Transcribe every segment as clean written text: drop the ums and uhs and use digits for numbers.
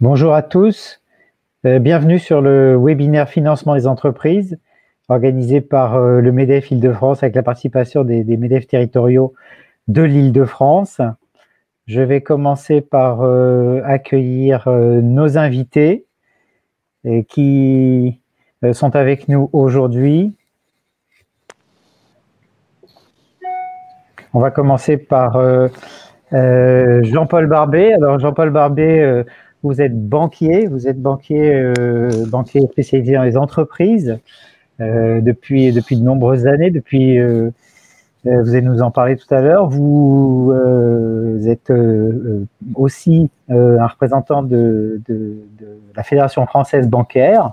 Bonjour à tous, bienvenue sur le webinaire Financement des entreprises organisé par le MEDEF Île-de-France avec la participation des MEDEF territoriaux de l'Île-de-France. Je vais commencer par accueillir nos invités qui sont avec nous aujourd'hui. On va commencer par Jean-Paul Barbet. Alors Jean-Paul Barbet, vous êtes banquier spécialisé dans les entreprises depuis de nombreuses années. Vous allez nous en parler tout à l'heure. Vous êtes aussi un représentant de la Fédération française bancaire.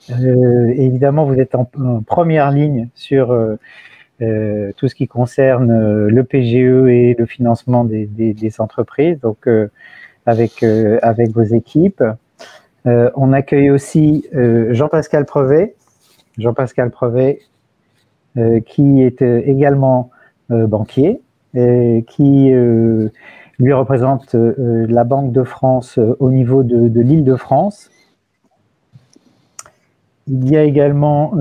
Évidemment, vous êtes en première ligne sur tout ce qui concerne le PGE et le financement des entreprises, donc avec vos équipes. On accueille aussi Jean-Pascal Prevet, qui est également banquier, et qui lui représente la Banque de France au niveau de l'Île-de-France. Il y a également,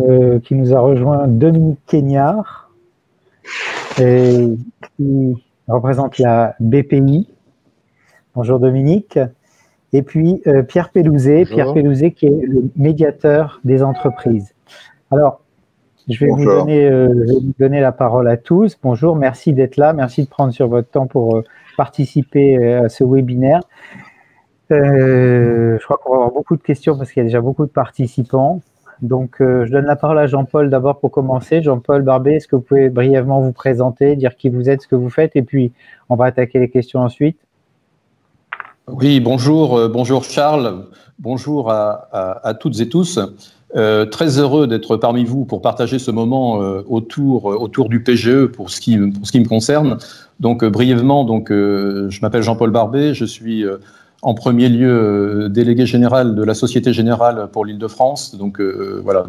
qui nous a rejoint, Dominique Quégnard, qui représente la BPI. Bonjour Dominique. Et puis Pierre Pellouzet, qui est le médiateur des entreprises. Alors, je vais vous donner la parole à tous. Bonjour, merci d'être là, merci de prendre sur votre temps pour participer à ce webinaire. Je crois qu'on va avoir beaucoup de questions parce qu'il y a déjà beaucoup de participants. Donc, je donne la parole à Jean-Paul d'abord pour commencer. Jean-Paul Barbet, est-ce que vous pouvez brièvement vous présenter, dire qui vous êtes, ce que vous faites, et puis on va attaquer les questions ensuite. Oui, bonjour Charles, bonjour à toutes et tous. Très heureux d'être parmi vous pour partager ce moment autour du PGE pour ce qui me concerne. Donc brièvement, je m'appelle Jean-Paul Barbet, je suis en premier lieu délégué général de la Société Générale pour l'Île-de-France. Donc voilà,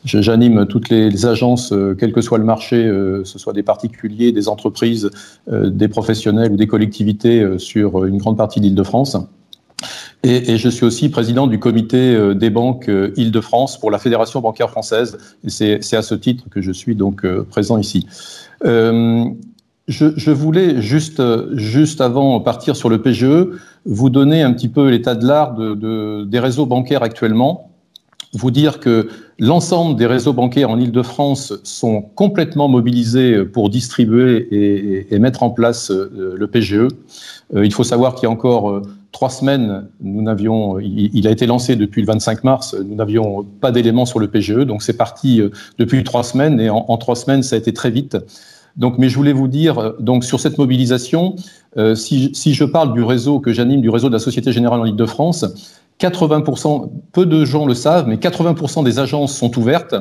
j'anime toutes les agences, quel que soit le marché, ce soit des particuliers, des entreprises, des professionnels ou des collectivités sur une grande partie de l'Île-de-France. Et je suis aussi président du comité des banques Île-de-France pour la Fédération bancaire française. Et c'est à ce titre que je suis donc présent ici. Je voulais juste avant de partir sur le PGE, vous donner un petit peu l'état de l'art des réseaux bancaires actuellement. Vous dire que l'ensemble des réseaux bancaires en Île-de-France sont complètement mobilisés pour distribuer et mettre en place le PGE. Il faut savoir qu'il y a encore 3 semaines, il a été lancé depuis le 25 mars, nous n'avions pas d'éléments sur le PGE, donc c'est parti depuis 3 semaines, et en 3 semaines, ça a été très vite. Donc, mais je voulais vous dire, donc sur cette mobilisation, si je parle du réseau que j'anime, du réseau de la Société Générale en Île-de-France, 80%, peu de gens le savent, mais 80% des agences sont ouvertes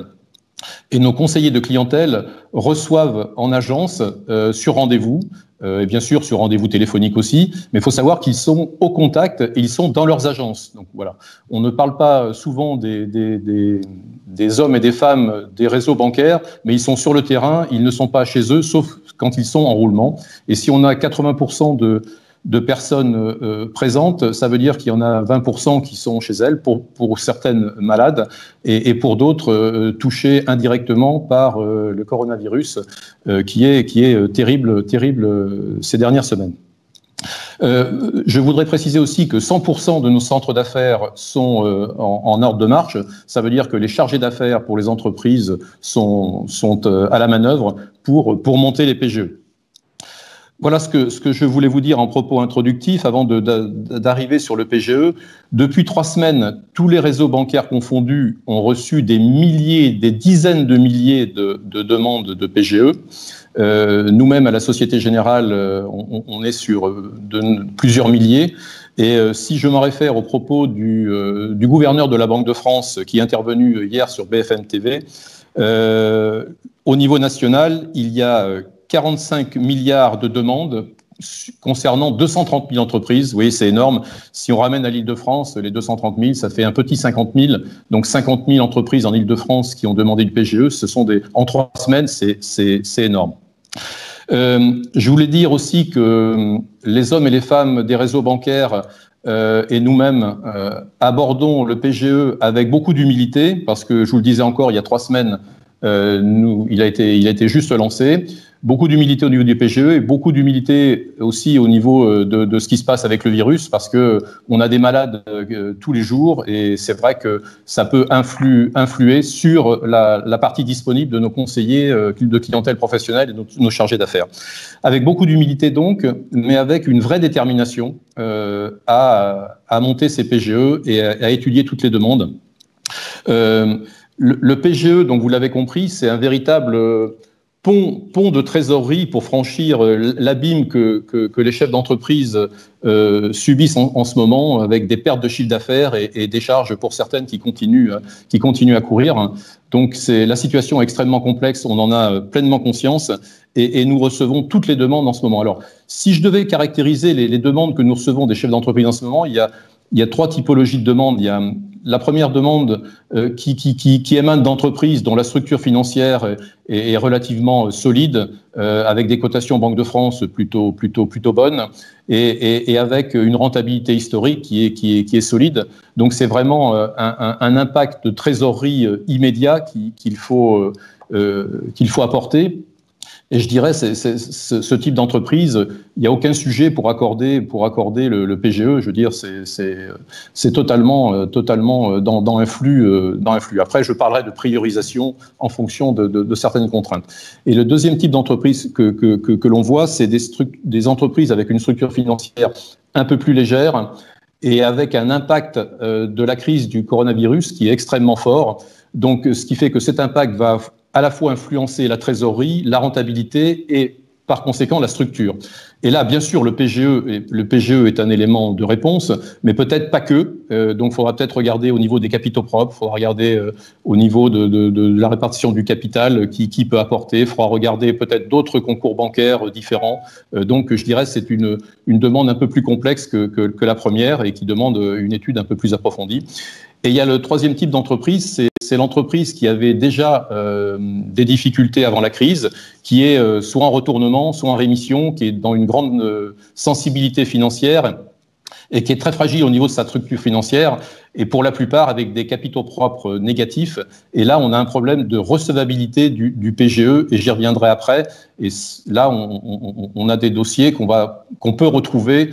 et nos conseillers de clientèle reçoivent en agence sur rendez-vous, et bien sûr sur rendez-vous téléphonique aussi, mais il faut savoir qu'ils sont au contact et ils sont dans leurs agences. Donc voilà, on ne parle pas souvent des hommes et des femmes des réseaux bancaires, mais ils sont sur le terrain, ils ne sont pas chez eux, sauf quand ils sont en roulement. Et si on a 80% de personnes présentes, ça veut dire qu'il y en a 20% qui sont chez elles, pour certaines malades, et pour d'autres touchées indirectement par le coronavirus, qui est terrible ces dernières semaines. Je voudrais préciser aussi que 100% de nos centres d'affaires sont en ordre de marche. Ça veut dire que les chargés d'affaires pour les entreprises sont à la manœuvre pour monter les PGE. Voilà ce que je voulais vous dire en propos introductifs avant d'arriver sur le PGE. Depuis 3 semaines, tous les réseaux bancaires confondus ont reçu des dizaines de milliers de demandes de PGE. Nous-mêmes, à la Société Générale, on est sur plusieurs milliers. Et si je m'en réfère au propos du gouverneur de la Banque de France qui est intervenu hier sur BFM TV, au niveau national, il y a 45 milliards de demandes concernant 230 000 entreprises. Vous voyez, c'est énorme. Si on ramène à l'Île-de-France, les 230 000, ça fait un petit 50 000. Donc 50 000 entreprises en Île-de-France qui ont demandé du PGE. En 3 semaines, c'est énorme. Je voulais dire aussi que les hommes et les femmes des réseaux bancaires et nous-mêmes abordons le PGE avec beaucoup d'humilité, parce que je vous le disais encore il y a 3 semaines, il a été juste lancé. Beaucoup d'humilité au niveau du PGE et beaucoup d'humilité aussi au niveau de ce qui se passe avec le virus, parce que on a des malades tous les jours et c'est vrai que ça peut influer sur la partie disponible de nos conseillers de clientèle professionnelle et de nos chargés d'affaires. Avec beaucoup d'humilité donc, mais avec une vraie détermination à monter ces PGE et à étudier toutes les demandes. Le PGE, donc vous l'avez compris, c'est un véritable pont de trésorerie pour franchir l'abîme que les chefs d'entreprise subissent en ce moment, avec des pertes de chiffre d'affaires et des charges pour certaines qui continuent à courir. Donc la situation est extrêmement complexe, on en a pleinement conscience et nous recevons toutes les demandes en ce moment. Alors, si je devais caractériser les demandes que nous recevons des chefs d'entreprise en ce moment, il y a 3 typologies de demandes. Il y a la première demande qui émane d'entreprises dont la structure financière est relativement solide, avec des cotations Banque de France plutôt bonnes et avec une rentabilité historique qui est solide. Donc c'est vraiment un impact de trésorerie immédiat qu'il faut apporter. Et je dirais, ce type d'entreprise, il n'y a aucun sujet pour accorder le PGE. Je veux dire, c'est totalement dans un flux. Après, je parlerai de priorisation en fonction de certaines contraintes. Et le deuxième type d'entreprise que l'on voit, c'est des entreprises avec une structure financière un peu plus légère et avec un impact de la crise du coronavirus qui est extrêmement fort. Donc, ce qui fait que cet impact va à la fois influencer la trésorerie, la rentabilité et par conséquent la structure. Et là, bien sûr, le PGE est un élément de réponse, mais peut-être pas que. Donc, il faudra peut-être regarder au niveau des capitaux propres, il faudra regarder au niveau de la répartition du capital, qui peut apporter, il faudra regarder peut-être d'autres concours bancaires différents. Donc, je dirais c'est une demande un peu plus complexe que la première et qui demande une étude un peu plus approfondie. Et il y a le troisième type d'entreprise, c'est l'entreprise qui avait déjà des difficultés avant la crise, qui est soit en retournement, soit en rémission, qui est dans une grande sensibilité financière et qui est très fragile au niveau de sa structure financière et pour la plupart avec des capitaux propres négatifs. Et là, on a un problème de recevabilité du PGE et j'y reviendrai après. Et là, on a des dossiers qu'on peut retrouver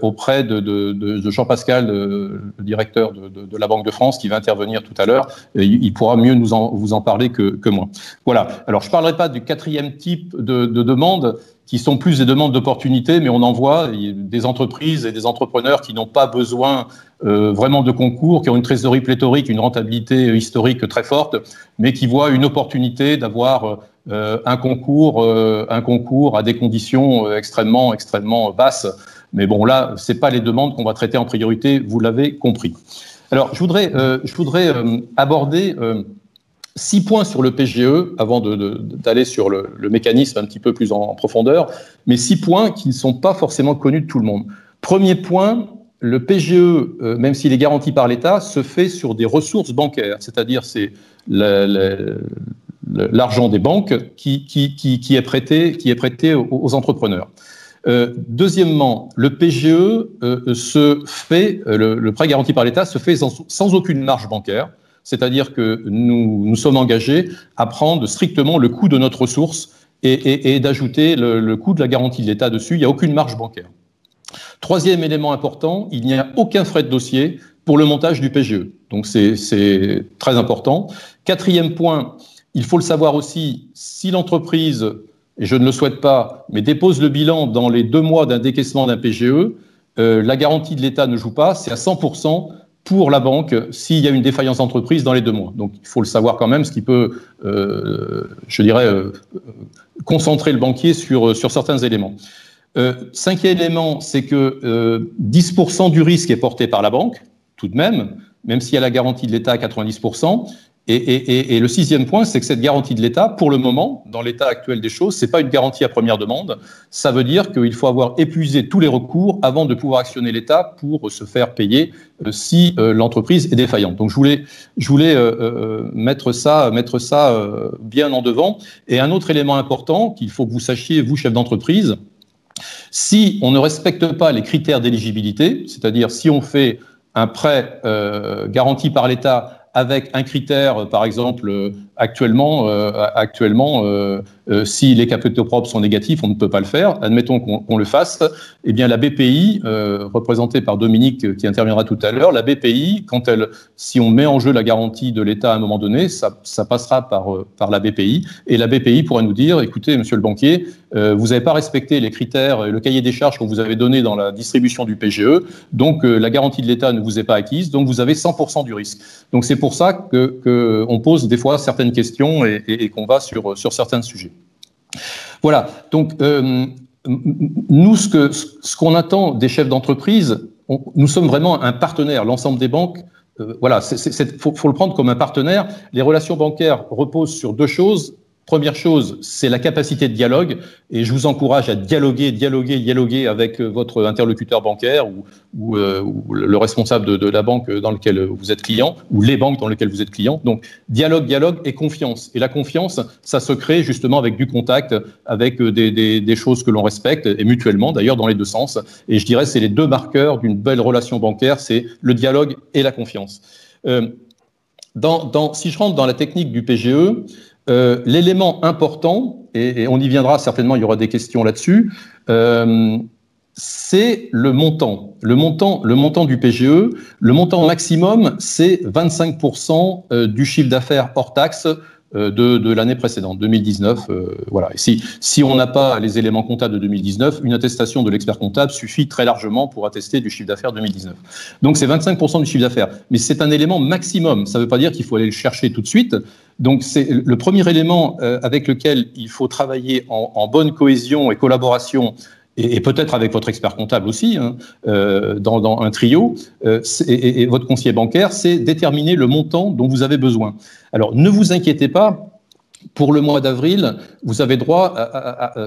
auprès de Jean-Pascal, le directeur de la Banque de France, qui va intervenir tout à l'heure. Il pourra mieux vous en parler que moi. Voilà. Alors, je ne parlerai pas du 4e type de demande, qui sont plus des demandes d'opportunités, mais on en voit des entreprises et des entrepreneurs qui n'ont pas besoin vraiment de concours, qui ont une trésorerie pléthorique, une rentabilité historique très forte, mais qui voient une opportunité d'avoir un concours à des conditions extrêmement basses. Mais bon, là, ce n'est pas les demandes qu'on va traiter en priorité, vous l'avez compris. Alors, je voudrais aborder 6 points sur le PGE, avant d'aller sur le mécanisme un petit peu plus en profondeur, mais 6 points qui ne sont pas forcément connus de tout le monde. Premier point, le PGE, même s'il est garanti par l'État, se fait sur des ressources bancaires, c'est-à-dire c'est l'argent des banques qui est prêté aux entrepreneurs. Deuxièmement, le PGE le prêt garanti par l'État se fait sans aucune marge bancaire. C'est-à-dire que nous sommes engagés à prendre strictement le coût de notre ressource et d'ajouter le coût de la garantie de l'État dessus. Il n'y a aucune marge bancaire. Troisième élément important, il n'y a aucun frais de dossier pour le montage du PGE. Donc c'est très important. Quatrième point, il faut le savoir aussi, si l'entreprise, et je ne le souhaite pas, mais dépose le bilan dans les 2 mois d'un décaissement d'un PGE, la garantie de l'État ne joue pas, c'est à 100% pour la banque s'il y a une défaillance d'entreprise dans les 2 mois. Donc, il faut le savoir quand même, ce qui peut, concentrer le banquier sur certains éléments. 5e élément, c'est que 10% du risque est porté par la banque, tout de même s'il y a la garantie de l'État à 90%. Et le 6e point, c'est que cette garantie de l'État, pour le moment, dans l'état actuel des choses, ce n'est pas une garantie à première demande. Ça veut dire qu'il faut avoir épuisé tous les recours avant de pouvoir actionner l'État pour se faire payer si l'entreprise est défaillante. Donc, je voulais mettre ça bien en devant. Et un autre élément important qu'il faut que vous sachiez, vous, chef d'entreprise, Si on ne respecte pas les critères d'éligibilité, c'est-à-dire si on fait un prêt garanti par l'État avec un critère, par exemple, actuellement, si les capitaux propres sont négatifs, on ne peut pas le faire. Admettons qu'on le fasse. Eh bien, la BPI, représentée par Dominique, qui interviendra tout à l'heure, la BPI, si on met en jeu la garantie de l'État à un moment donné, ça passera par la BPI. Et la BPI pourrait nous dire, écoutez, monsieur le banquier, vous n'avez pas respecté les critères et le cahier des charges qu'on vous avait donné dans la distribution du PGE, donc la garantie de l'État ne vous est pas acquise, donc vous avez 100% du risque. Donc c'est pour ça qu'on pose des fois certaines questions et qu'on va sur certains sujets. Voilà, donc nous, ce qu'on attend des chefs d'entreprise, nous sommes vraiment un partenaire, l'ensemble des banques, voilà, faut le prendre comme un partenaire. Les relations bancaires reposent sur deux choses. Première chose, c'est la capacité de dialogue, et je vous encourage à dialoguer avec votre interlocuteur bancaire ou le responsable de la banque dans laquelle vous êtes client, ou les banques dans lesquelles vous êtes client. Donc, dialogue et confiance. Et la confiance, ça se crée justement avec du contact, avec des choses que l'on respecte, et mutuellement d'ailleurs dans les deux sens. Et je dirais c'est les deux marqueurs d'une belle relation bancaire, c'est le dialogue et la confiance. Si je rentre dans la technique du PGE, l'élément important, et on y viendra certainement, il y aura des questions là-dessus, c'est le montant. Le montant du PGE, le montant maximum, c'est 25% du chiffre d'affaires hors taxe de l'année précédente, 2019. Voilà. Et si on n'a pas les éléments comptables de 2019, une attestation de l'expert comptable suffit très largement pour attester du chiffre d'affaires 2019. Donc c'est 25% du chiffre d'affaires. Mais c'est un élément maximum. Ça ne veut pas dire qu'il faut aller le chercher tout de suite. Donc c'est le premier élément avec lequel il faut travailler en bonne cohésion et collaboration, et peut-être avec votre expert comptable aussi, hein, dans un trio, et votre conseiller bancaire, c'est déterminer le montant dont vous avez besoin. Alors, ne vous inquiétez pas, pour le mois d'avril, vous avez droit,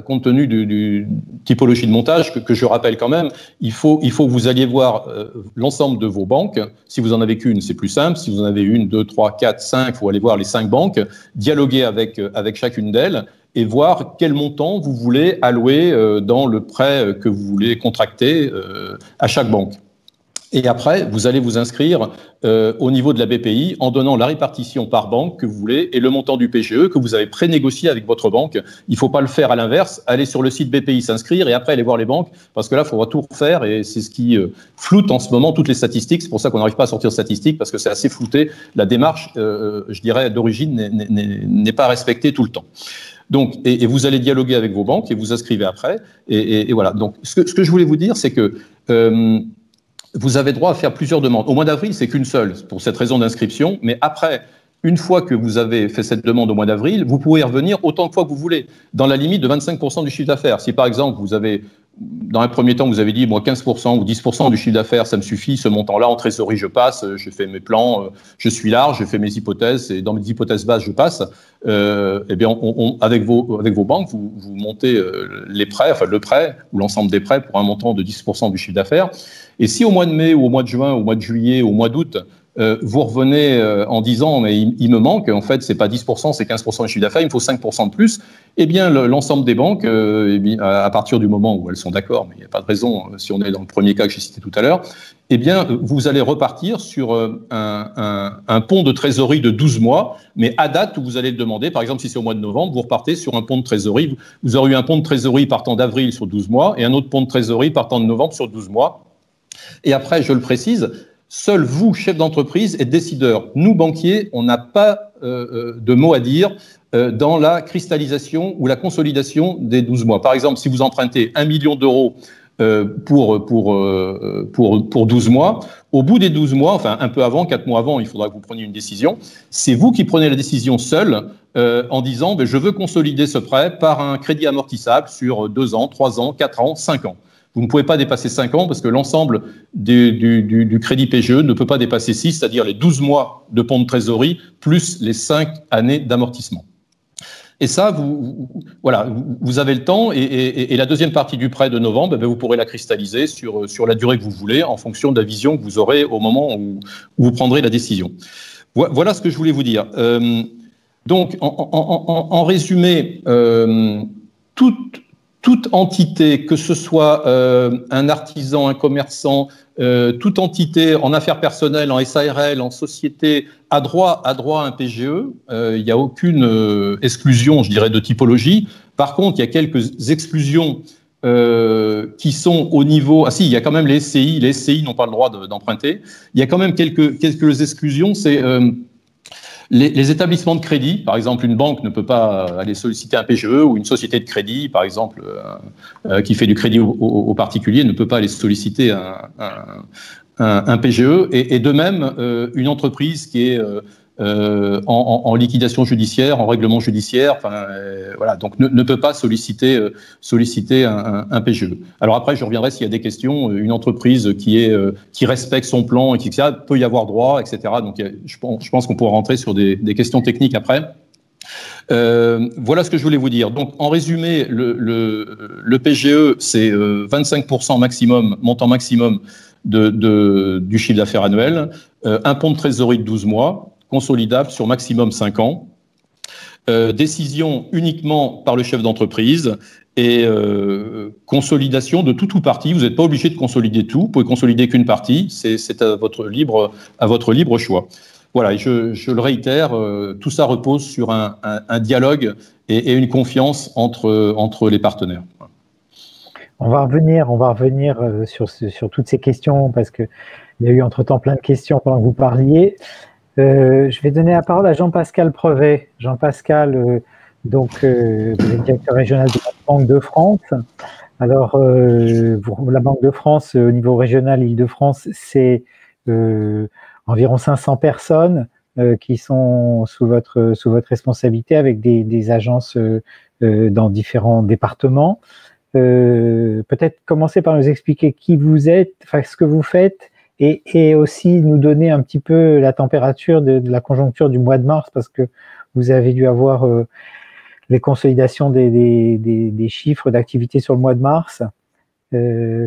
compte tenu du typologie de montage, que je rappelle quand même, il faut que vous alliez voir l'ensemble de vos banques. Si vous en avez qu'une, c'est plus simple. Si vous en avez une, deux, trois, quatre, cinq, il faut aller voir les 5 banques, dialoguer avec chacune d'elles, et voir quel montant vous voulez allouer dans le prêt que vous voulez contracter à chaque banque. Et après, vous allez vous inscrire au niveau de la BPI en donnant la répartition par banque que vous voulez et le montant du PGE que vous avez pré-négocié avec votre banque. Il ne faut pas le faire à l'inverse, aller sur le site BPI s'inscrire et après aller voir les banques, parce que là, il faudra tout refaire et c'est ce qui floute en ce moment toutes les statistiques. C'est pour ça qu'on n'arrive pas à sortir de statistiques, parce que c'est assez flouté. La démarche, je dirais, d'origine n'est pas respectée tout le temps. Donc, et vous allez dialoguer avec vos banques et vous inscrivez après. Et voilà. Donc, ce que je voulais vous dire, c'est que vous avez droit à faire plusieurs demandes. Au mois d'avril, c'est qu'une seule, pour cette raison d'inscription. Mais après, une fois que vous avez fait cette demande au mois d'avril, vous pouvez y revenir autant de fois que vous voulez, dans la limite de 25% du chiffre d'affaires. Si par exemple, vous avez, dans un premier temps, vous avez dit, moi, 15% ou 10% du chiffre d'affaires, ça me suffit, ce montant-là, en trésorerie, je passe, je fais mes plans, je suis large, je fais mes hypothèses, et dans mes hypothèses basses, je passe. Eh bien, avec vos banques, vous montez les prêts, enfin le prêt, ou l'ensemble des prêts pour un montant de 10% du chiffre d'affaires. Et si au mois de mai, ou au mois de juin, ou au mois de juillet, ou au mois d'août, vous revenez en disant mais il me manque, en fait c'est pas 10%, c'est 15% du chiffre d'affaires, il me faut 5% de plus, eh bien l'ensemble des banques, à partir du moment où elles sont d'accord, mais il n'y a pas de raison, si on est dans le premier cas que j'ai cité tout à l'heure, eh bien vous allez repartir sur un pont de trésorerie de 12 mois, mais à date où vous allez le demander. Par exemple, si c'est au mois de novembre, vous repartez sur un pont de trésorerie, vous aurez eu un pont de trésorerie partant d'avril sur 12 mois et un autre pont de trésorerie partant de novembre sur 12 mois. Et après, je le précise, seul vous, chef d'entreprise, êtes décideur. Nous, banquiers, on n'a pas de mot à dire dans la cristallisation ou la consolidation des 12 mois. Par exemple, si vous empruntez 1 million d'euros pour 12 mois, au bout des 12 mois, enfin un peu avant, 4 mois avant, il faudra que vous preniez une décision. C'est vous qui prenez la décision seul en disant je veux consolider ce prêt par un crédit amortissable sur 2 ans, 3 ans, 4 ans, 5 ans. Vous ne pouvez pas dépasser 5 ans parce que l'ensemble du crédit PGE ne peut pas dépasser 6, c'est-à-dire les 12 mois de pont de trésorerie plus les 5 années d'amortissement. Et ça, vous avez le temps et la deuxième partie du prêt de novembre, vous pourrez la cristalliser sur la durée que vous voulez en fonction de la vision que vous aurez au moment où vous prendrez la décision. Voilà ce que je voulais vous dire. Donc, en résumé, toute entité, que ce soit un artisan, un commerçant, toute entité en affaires personnelles, en SARL, en société, a droit à un PGE. Il n'y a aucune exclusion, je dirais, de typologie. Par contre, il y a quelques exclusions qui sont au niveau... Ah si, il y a quand même les SCI. Les SCI n'ont pas le droit d'emprunter. Il y a quand même quelques exclusions. C'est... les établissements de crédit, par exemple, une banque ne peut pas aller solliciter un PGE, ou une société de crédit, par exemple, qui fait du crédit aux particuliers, ne peut pas aller solliciter un PGE. Et de même, une entreprise qui est en liquidation judiciaire, en règlement judiciaire, voilà, donc ne peut pas solliciter un PGE. Alors après, je reviendrai s'il y a des questions. Une entreprise qui respecte son plan, etc., peut y avoir droit, etc. Donc je pense qu'on pourra rentrer sur des questions techniques après. Voilà ce que je voulais vous dire. Donc, en résumé, le PGE, c'est 25% maximum, montant maximum du chiffre d'affaires annuel, un pont de trésorerie de 12 mois, consolidable sur maximum 5 ans, décision uniquement par le chef d'entreprise et consolidation de tout ou partie. Vous n'êtes pas obligé de consolider tout, vous pouvez consolider qu'une partie, c'est à votre libre choix. Voilà, et je le réitère, tout ça repose sur un dialogue et une confiance entre les partenaires. On va revenir sur toutes ces questions, parce qu'il y a eu entre-temps plein de questions pendant que vous parliez. Je vais donner la parole à Jean-Pascal Prevet. Jean-Pascal, donc, vous êtes directeur régional de la Banque de France. Alors, la Banque de France, au niveau régional Île-de-France, c'est environ 500 personnes qui sont sous votre responsabilité, avec des agences dans différents départements. Peut-être commencer par nous expliquer qui vous êtes, enfin, ce que vous faites, et aussi nous donner un petit peu la température de la conjoncture du mois de mars, parce que vous avez dû avoir les consolidations des chiffres d'activité sur le mois de mars,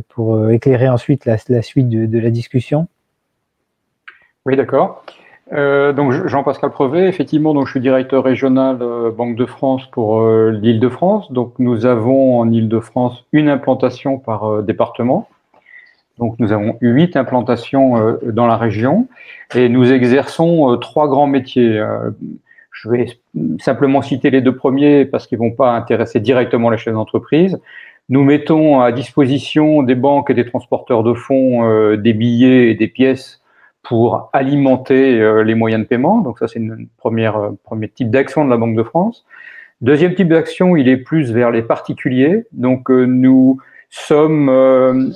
pour éclairer ensuite la suite de la discussion. Oui, d'accord. Donc Jean-Pascal Prevet, effectivement, donc je suis directeur régional Banque de France pour l'Île-de-France. Donc nous avons en Île-de-France une implantation par département. Donc nous avons 8 implantations dans la région, et nous exerçons 3 grands métiers. Je vais simplement citer les 2 premiers parce qu'ils ne vont pas intéresser directement les chefs d'entreprise. Nous mettons à disposition des banques et des transporteurs de fonds des billets et des pièces pour alimenter les moyens de paiement. Donc ça, c'est une premier type d'action de la Banque de France. Deuxième type d'action, il est plus vers les particuliers. Donc nous sommes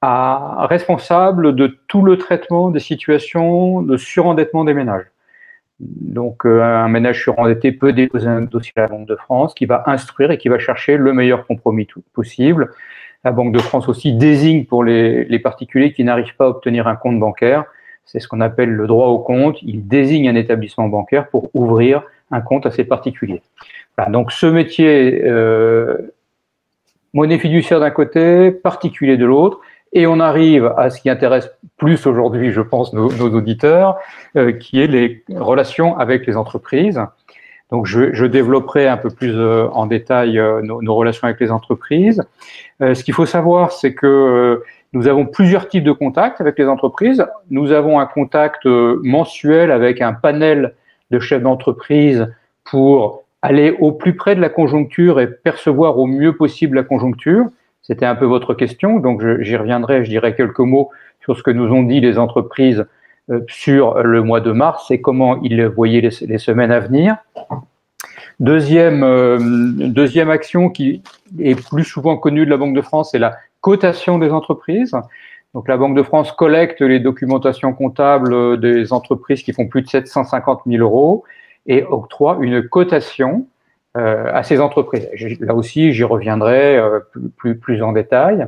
responsables de tout le traitement des situations de surendettement des ménages. Donc un ménage surendetté peut déposer un dossier à la Banque de France qui va instruire et qui va chercher le meilleur compromis possible. La Banque de France aussi désigne pour les particuliers qui n'arrivent pas à obtenir un compte bancaire. C'est ce qu'on appelle le droit au compte. Il désigne un établissement bancaire pour ouvrir un compte à ces particuliers. Voilà, donc ce métier, monnaie fiduciaire d'un côté, particulier de l'autre, et on arrive à ce qui intéresse plus aujourd'hui, je pense, nos auditeurs, qui est les relations avec les entreprises. Donc je développerai un peu plus en détail nos relations avec les entreprises. Ce qu'il faut savoir, c'est que nous avons plusieurs types de contacts avec les entreprises. Nous avons un contact mensuel avec un panel de chefs d'entreprise pour aller au plus près de la conjoncture et percevoir au mieux possible la conjoncture. C'était un peu votre question, donc j'y reviendrai, je dirai quelques mots sur ce que nous ont dit les entreprises sur le mois de mars et comment ils voyaient les semaines à venir. Deuxième action qui est plus souvent connue de la Banque de France, c'est la cotation des entreprises. Donc la Banque de France collecte les documentations comptables des entreprises qui font plus de 750 000 € et octroie une cotation à ces entreprises. Là aussi, j'y reviendrai plus en détail.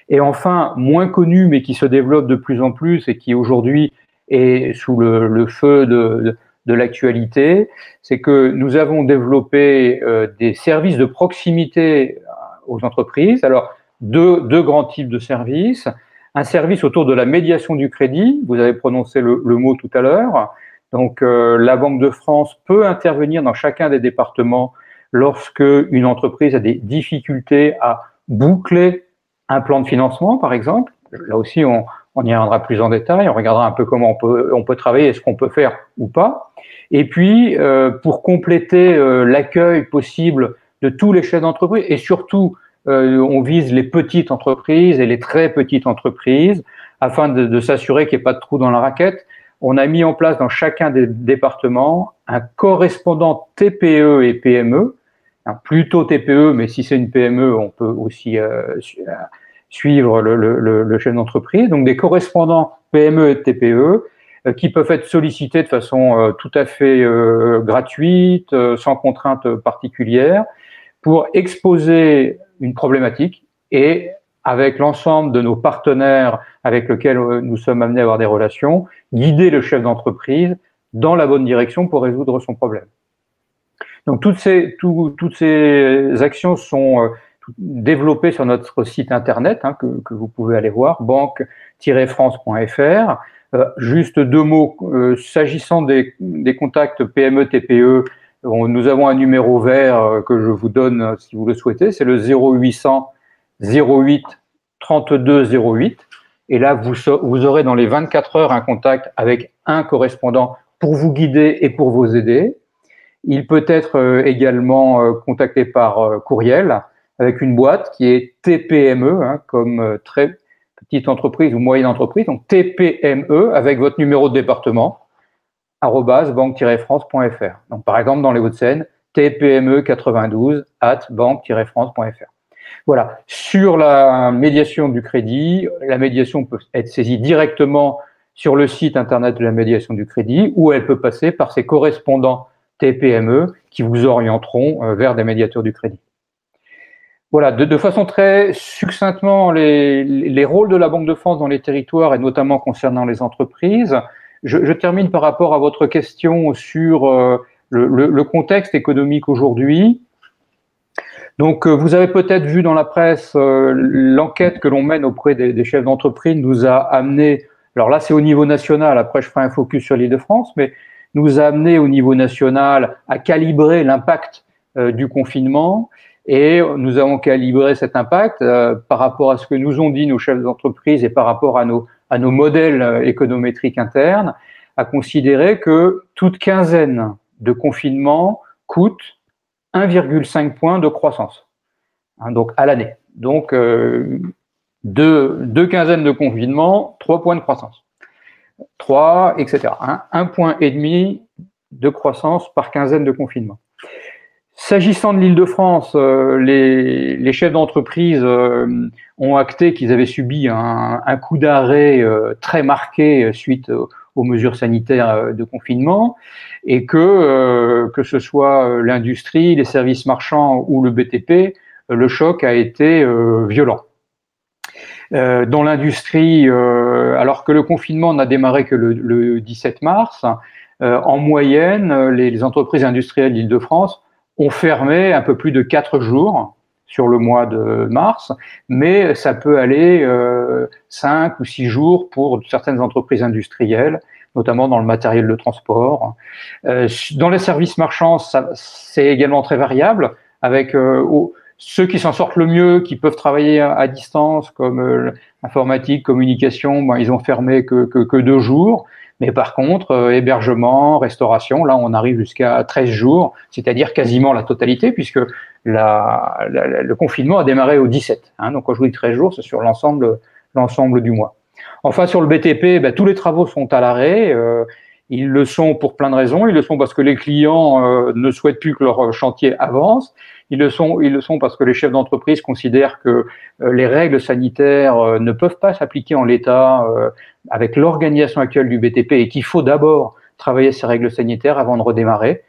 Et enfin, moins connu, mais qui se développe de plus en plus et qui aujourd'hui est sous le feu de l'actualité, c'est que nous avons développé des services de proximité aux entreprises. Alors, deux grands types de services. Un service autour de la médiation du crédit, vous avez prononcé le mot tout à l'heure. Donc, la Banque de France peut intervenir dans chacun des départements lorsque une entreprise a des difficultés à boucler un plan de financement, par exemple. Là aussi, on y reviendra plus en détail, on regardera un peu comment on peut travailler, ce qu'on peut faire ou pas. Et puis, pour compléter l'accueil possible de tous les chefs d'entreprise, et surtout, on vise les petites entreprises et les très petites entreprises, afin de s'assurer qu'il n'y ait pas de trou dans la raquette. On a mis en place dans chacun des départements un correspondant TPE et PME, plutôt TPE, mais si c'est une PME, on peut aussi suivre le chef d'entreprise. Donc des correspondants PME et TPE qui peuvent être sollicités de façon tout à fait gratuite, sans contrainte particulière, pour exposer une problématique et avec l'ensemble de nos partenaires avec lesquels nous sommes amenés à avoir des relations, guider le chef d'entreprise dans la bonne direction pour résoudre son problème. Donc toutes ces actions sont développées sur notre site internet que vous pouvez aller voir, banque-france.fr. Juste deux mots, s'agissant des contacts PME-TPE, nous avons un numéro vert que je vous donne si vous le souhaitez, c'est le 0800 08 32 08. Et là, vous aurez dans les 24 heures un contact avec un correspondant pour vous guider et pour vous aider. Il peut être également contacté par courriel avec une boîte qui est TPME, comme très petite entreprise ou moyenne entreprise, donc TPME avec votre numéro de département, @banque-france.fr. Donc par exemple dans les Hauts-de-Seine, TPME92@banque-france.fr. Voilà. Sur la médiation du crédit, la médiation peut être saisie directement sur le site internet de la médiation du crédit, ou elle peut passer par ses correspondants TPME qui vous orienteront vers des médiateurs du crédit. Voilà, de façon très succinctement, les rôles de la Banque de France dans les territoires et notamment concernant les entreprises. Je termine par rapport à votre question sur le contexte économique aujourd'hui. Donc, vous avez peut-être vu dans la presse l'enquête que l'on mène auprès des chefs d'entreprise nous a amené, alors là c'est au niveau national, après je ferai un focus sur l'Île-de-France, mais nous a amené au niveau national à calibrer l'impact du confinement, et nous avons calibré cet impact par rapport à ce que nous ont dit nos chefs d'entreprise et par rapport à nos modèles économétriques internes, à considérer que toute quinzaine de confinement coûte 1,5 point de croissance, donc à l'année. Donc, deux quinzaines de confinement, 3 points de croissance. 3, etc. 1,5 point de croissance par quinzaine de confinement. S'agissant de l'Île-de-France, les chefs d'entreprise ont acté qu'ils avaient subi un coup d'arrêt très marqué suite aux mesures sanitaires de confinement, et que ce soit l'industrie, les services marchands ou le BTP, le choc a été violent. Dans l'industrie, alors que le confinement n'a démarré que le 17 mars, en moyenne, les entreprises industrielles d'Île-de-France ont fermé un peu plus de 4 jours sur le mois de mars, mais ça peut aller 5 ou 6 jours pour certaines entreprises industrielles, notamment dans le matériel de transport. Dans les services marchands, c'est également très variable, avec ceux qui s'en sortent le mieux, qui peuvent travailler à distance, comme informatique, communication, ils ont fermé que 2 jours. Mais par contre, hébergement, restauration, là on arrive jusqu'à 13 jours, c'est-à-dire quasiment la totalité, puisque le confinement a démarré au 17. Donc quand je vous dis 13 jours, c'est sur l'ensemble du mois. Enfin, sur le BTP, tous les travaux sont à l'arrêt. Ils le sont pour plein de raisons. Ils le sont parce que les clients ne souhaitent plus que leur chantier avance. Ils le sont parce que les chefs d'entreprise considèrent que les règles sanitaires ne peuvent pas s'appliquer en l'état avec l'organisation actuelle du BTP, et qu'il faut d'abord travailler ces règles sanitaires avant de redémarrer.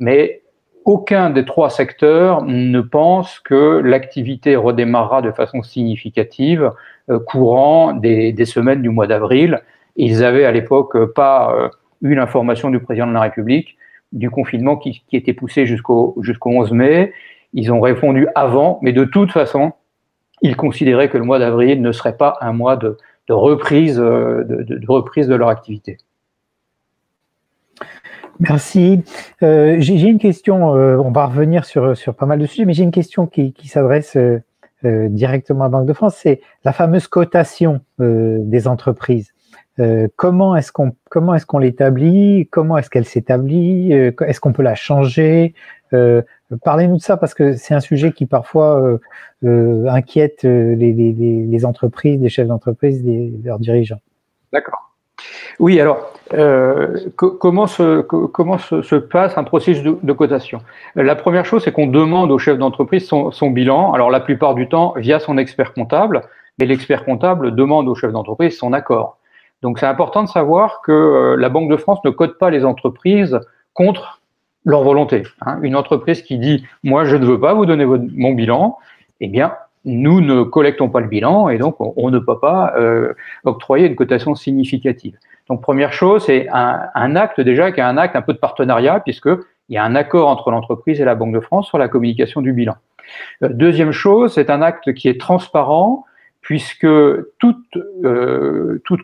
Mais aucun des 3 secteurs ne pense que l'activité redémarrera de façon significative courant des semaines du mois d'avril. Ils avaient à l'époque pas eu l'information du président de la République du confinement qui était poussé jusqu'au 11 mai. Ils ont répondu avant, mais de toute façon, ils considéraient que le mois d'avril ne serait pas un mois de reprise de leur activité. Merci. J'ai une question, on va revenir sur pas mal de sujets, mais j'ai une question qui s'adresse directement à Banque de France, c'est la fameuse cotation des entreprises. Comment est-ce qu'on l'établit? Comment est-ce qu'elle s'établit? Est-ce qu'on peut la changer? Parlez-nous de ça parce que c'est un sujet qui parfois inquiète les entreprises, les chefs d'entreprise, leurs dirigeants. D'accord. Oui, alors, comment se passe un processus de cotation? La première chose, c'est qu'on demande au chef d'entreprise son bilan, alors la plupart du temps via son expert comptable, mais l'expert comptable demande au chef d'entreprise son accord. Donc c'est important de savoir que la Banque de France ne cote pas les entreprises contre leur volonté. Une entreprise qui dit « moi je ne veux pas vous donner mon bilan », eh bien, nous ne collectons pas le bilan et donc on ne peut pas octroyer une cotation significative. Donc première chose, c'est un acte déjà qui est un acte un peu de partenariat puisqu'il y a un accord entre l'entreprise et la Banque de France sur la communication du bilan. Deuxième chose, c'est un acte qui est transparent puisque toute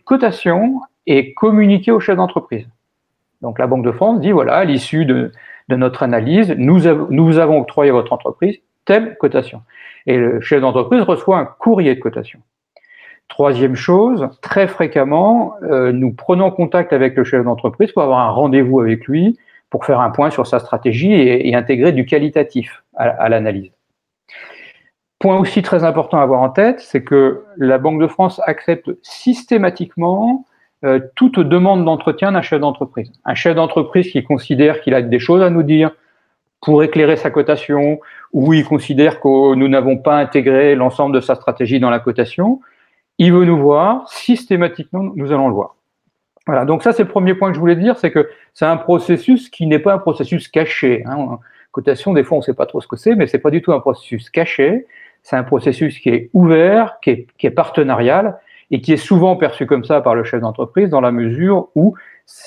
cotation est communiquée au chef d'entreprise. Donc la Banque de France dit voilà, à l'issue de notre analyse, nous avons octroyé à votre entreprise telle cotation. Et le chef d'entreprise reçoit un courrier de cotation. Troisième chose, très fréquemment, nous prenons contact avec le chef d'entreprise pour avoir un rendez-vous avec lui, pour faire un point sur sa stratégie et intégrer du qualitatif à l'analyse. Point aussi très important à avoir en tête, c'est que la Banque de France accepte systématiquement toute demande d'entretien d'un chef d'entreprise. Un chef d'entreprise qui considère qu'il a des choses à nous dire pour éclairer sa cotation, ou il considère que nous n'avons pas intégré l'ensemble de sa stratégie dans la cotation, il veut nous voir, systématiquement, nous allons le voir. Voilà, donc ça c'est le premier point que je voulais dire, c'est que c'est un processus qui n'est pas un processus caché. Cotation, des fois on ne sait pas trop ce que c'est, mais c'est pas du tout un processus caché, c'est un processus qui est ouvert, qui est partenarial, et qui est souvent perçu comme ça par le chef d'entreprise dans la mesure où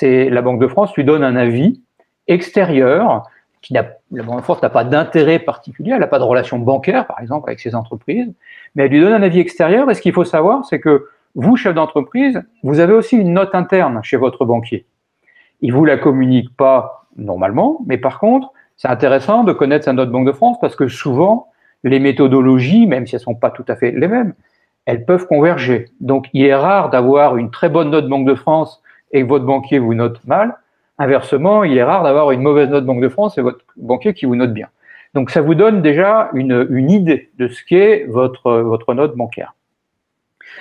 la Banque de France lui donne un avis extérieur, la Banque de France n'a pas d'intérêt particulier, elle n'a pas de relation bancaire, par exemple, avec ses entreprises, mais elle lui donne un avis extérieur, et ce qu'il faut savoir, c'est que vous, chef d'entreprise, vous avez aussi une note interne chez votre banquier. Il ne vous la communique pas normalement, mais par contre, c'est intéressant de connaître sa note Banque de France, parce que souvent, les méthodologies, même si elles ne sont pas tout à fait les mêmes, elles peuvent converger. Donc, il est rare d'avoir une très bonne note Banque de France et que votre banquier vous note mal. Inversement, il est rare d'avoir une mauvaise note Banque de France et votre banquier qui vous note bien. Donc, ça vous donne déjà une idée de ce qu'est votre note bancaire.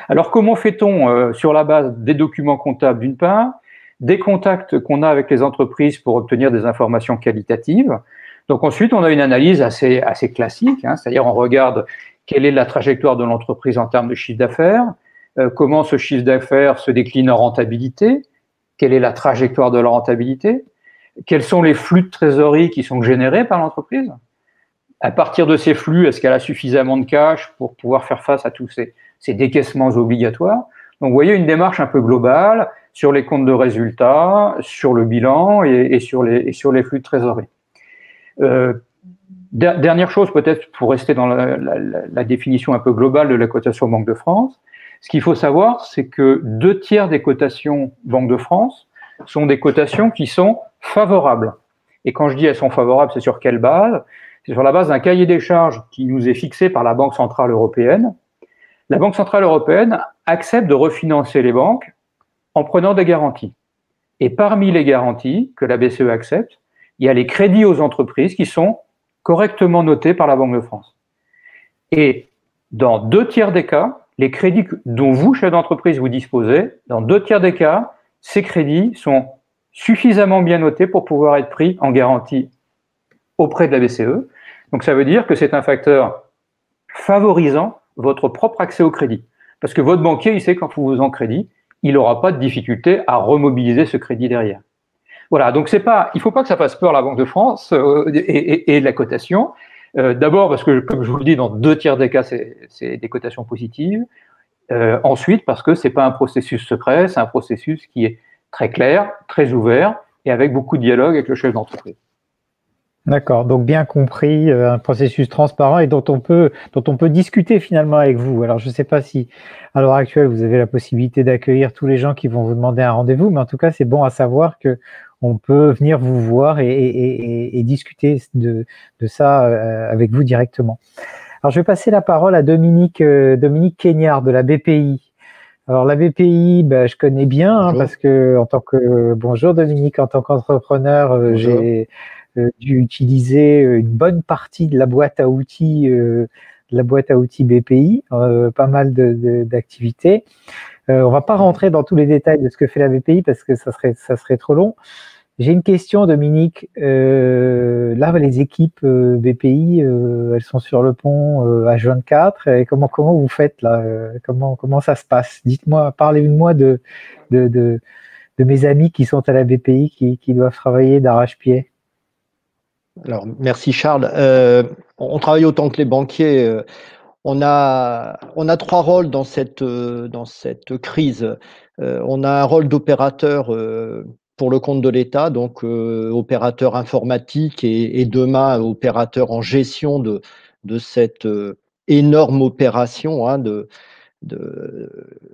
Alors, comment fait-on sur la base des documents comptables d'une part, des contacts qu'on a avec les entreprises pour obtenir des informations qualitatives. Donc ensuite, on a une analyse assez classique, c'est-à-dire on regarde quelle est la trajectoire de l'entreprise en termes de chiffre d'affaires, comment ce chiffre d'affaires se décline en rentabilité, quelle est la trajectoire de la rentabilité, quels sont les flux de trésorerie qui sont générés par l'entreprise. À partir de ces flux, est-ce qu'elle a suffisamment de cash pour pouvoir faire face à tous ces décaissements obligatoires? Donc, vous voyez une démarche un peu globale sur les comptes de résultats, sur le bilan et sur les flux de trésorerie. Dernière chose, peut-être pour rester dans la définition un peu globale de la cotation Banque de France, ce qu'il faut savoir, c'est que 2/3 des cotations Banque de France sont des cotations qui sont favorables. Et quand je dis elles sont favorables, c'est sur quelle base? C'est sur la base d'un cahier des charges qui nous est fixé par la Banque Centrale Européenne. La Banque Centrale Européenne accepte de refinancer les banques en prenant des garanties. Et parmi les garanties que la BCE accepte, il y a les crédits aux entreprises qui sont correctement notés par la Banque de France. Et dans 2/3 des cas, les crédits dont vous, chef d'entreprise, vous disposez, dans 2/3 des cas, ces crédits sont suffisamment bien notés pour pouvoir être pris en garantie auprès de la BCE. Donc ça veut dire que c'est un facteur favorisant votre propre accès au crédit. Parce que votre banquier, il sait quand vous en crédit, il n'aura pas de difficulté à remobiliser ce crédit derrière. Voilà, donc il ne faut pas que ça fasse peur la Banque de France et la cotation. D'abord parce que, comme je vous le dis, dans 2/3 des cas, c'est des cotations positives. Ensuite, parce que ce n'est pas un processus secret, c'est un processus qui est très clair, très ouvert et avec beaucoup de dialogue avec le chef d'entreprise. D'accord, donc bien compris, un processus transparent et dont on peut discuter finalement avec vous. Alors, je ne sais pas si, à l'heure actuelle, vous avez la possibilité d'accueillir tous les gens qui vont vous demander un rendez-vous, mais en tout cas, c'est bon à savoir que on peut venir vous voir et discuter de ça avec vous directement. Alors, je vais passer la parole à Dominique Keignard de la BPI. Alors, la BPI, je connais bien, parce que bonjour Dominique, en tant qu'entrepreneur, j'ai dû utiliser une bonne partie de la boîte à outils BPI, pas mal d'activités. On va pas rentrer dans tous les détails de ce que fait la BPI parce que ça serait trop long. J'ai une question, Dominique. Là, les équipes BPI, elles sont sur le pont H24. Et comment vous faites là comment ça se passe? Dites-moi, parlez-moi de mes amis qui sont à la BPI, qui doivent travailler d'arrache-pied. Alors, merci Charles. On travaille autant que les banquiers. On a 3 rôles dans cette crise. On a un rôle d'opérateur pour le compte de l'État, donc opérateur informatique et demain opérateur en gestion de cette énorme opération, hein, de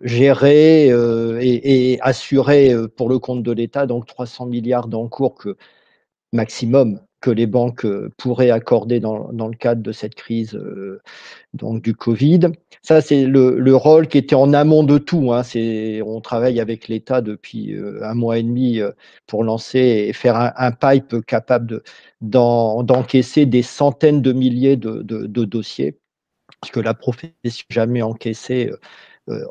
gérer et assurer pour le compte de l'État, donc 300 milliards d'encours maximum que les banques pourraient accorder dans le cadre de cette crise donc du Covid. Ça, c'est le rôle qui était en amont de tout. Hein. On travaille avec l'État depuis 1 mois et demi pour lancer et faire un pipe capable d'encaisser des centaines de milliers de dossiers, parce que la profession n'a jamais encaissé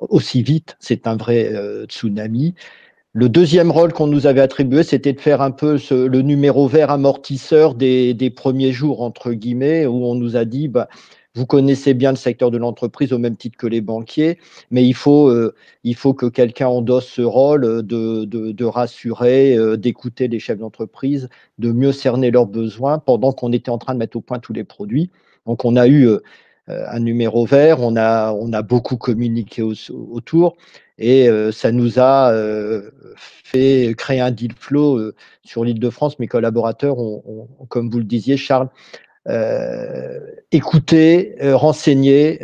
aussi vite. C'est un vrai tsunami. Le deuxième rôle qu'on nous avait attribué, c'était de faire un peu le numéro vert amortisseur des premiers jours, entre guillemets, où on nous a dit, vous connaissez bien le secteur de l'entreprise au même titre que les banquiers, mais il faut que quelqu'un endosse ce rôle de rassurer, d'écouter les chefs d'entreprise, de mieux cerner leurs besoins pendant qu'on était en train de mettre au point tous les produits. Donc, on a eu un numéro vert, on a beaucoup communiqué autour. Et ça nous a fait créer un deal flow sur l'Île-de-France. Mes collaborateurs ont, comme vous le disiez, Charles, écouté, renseigné,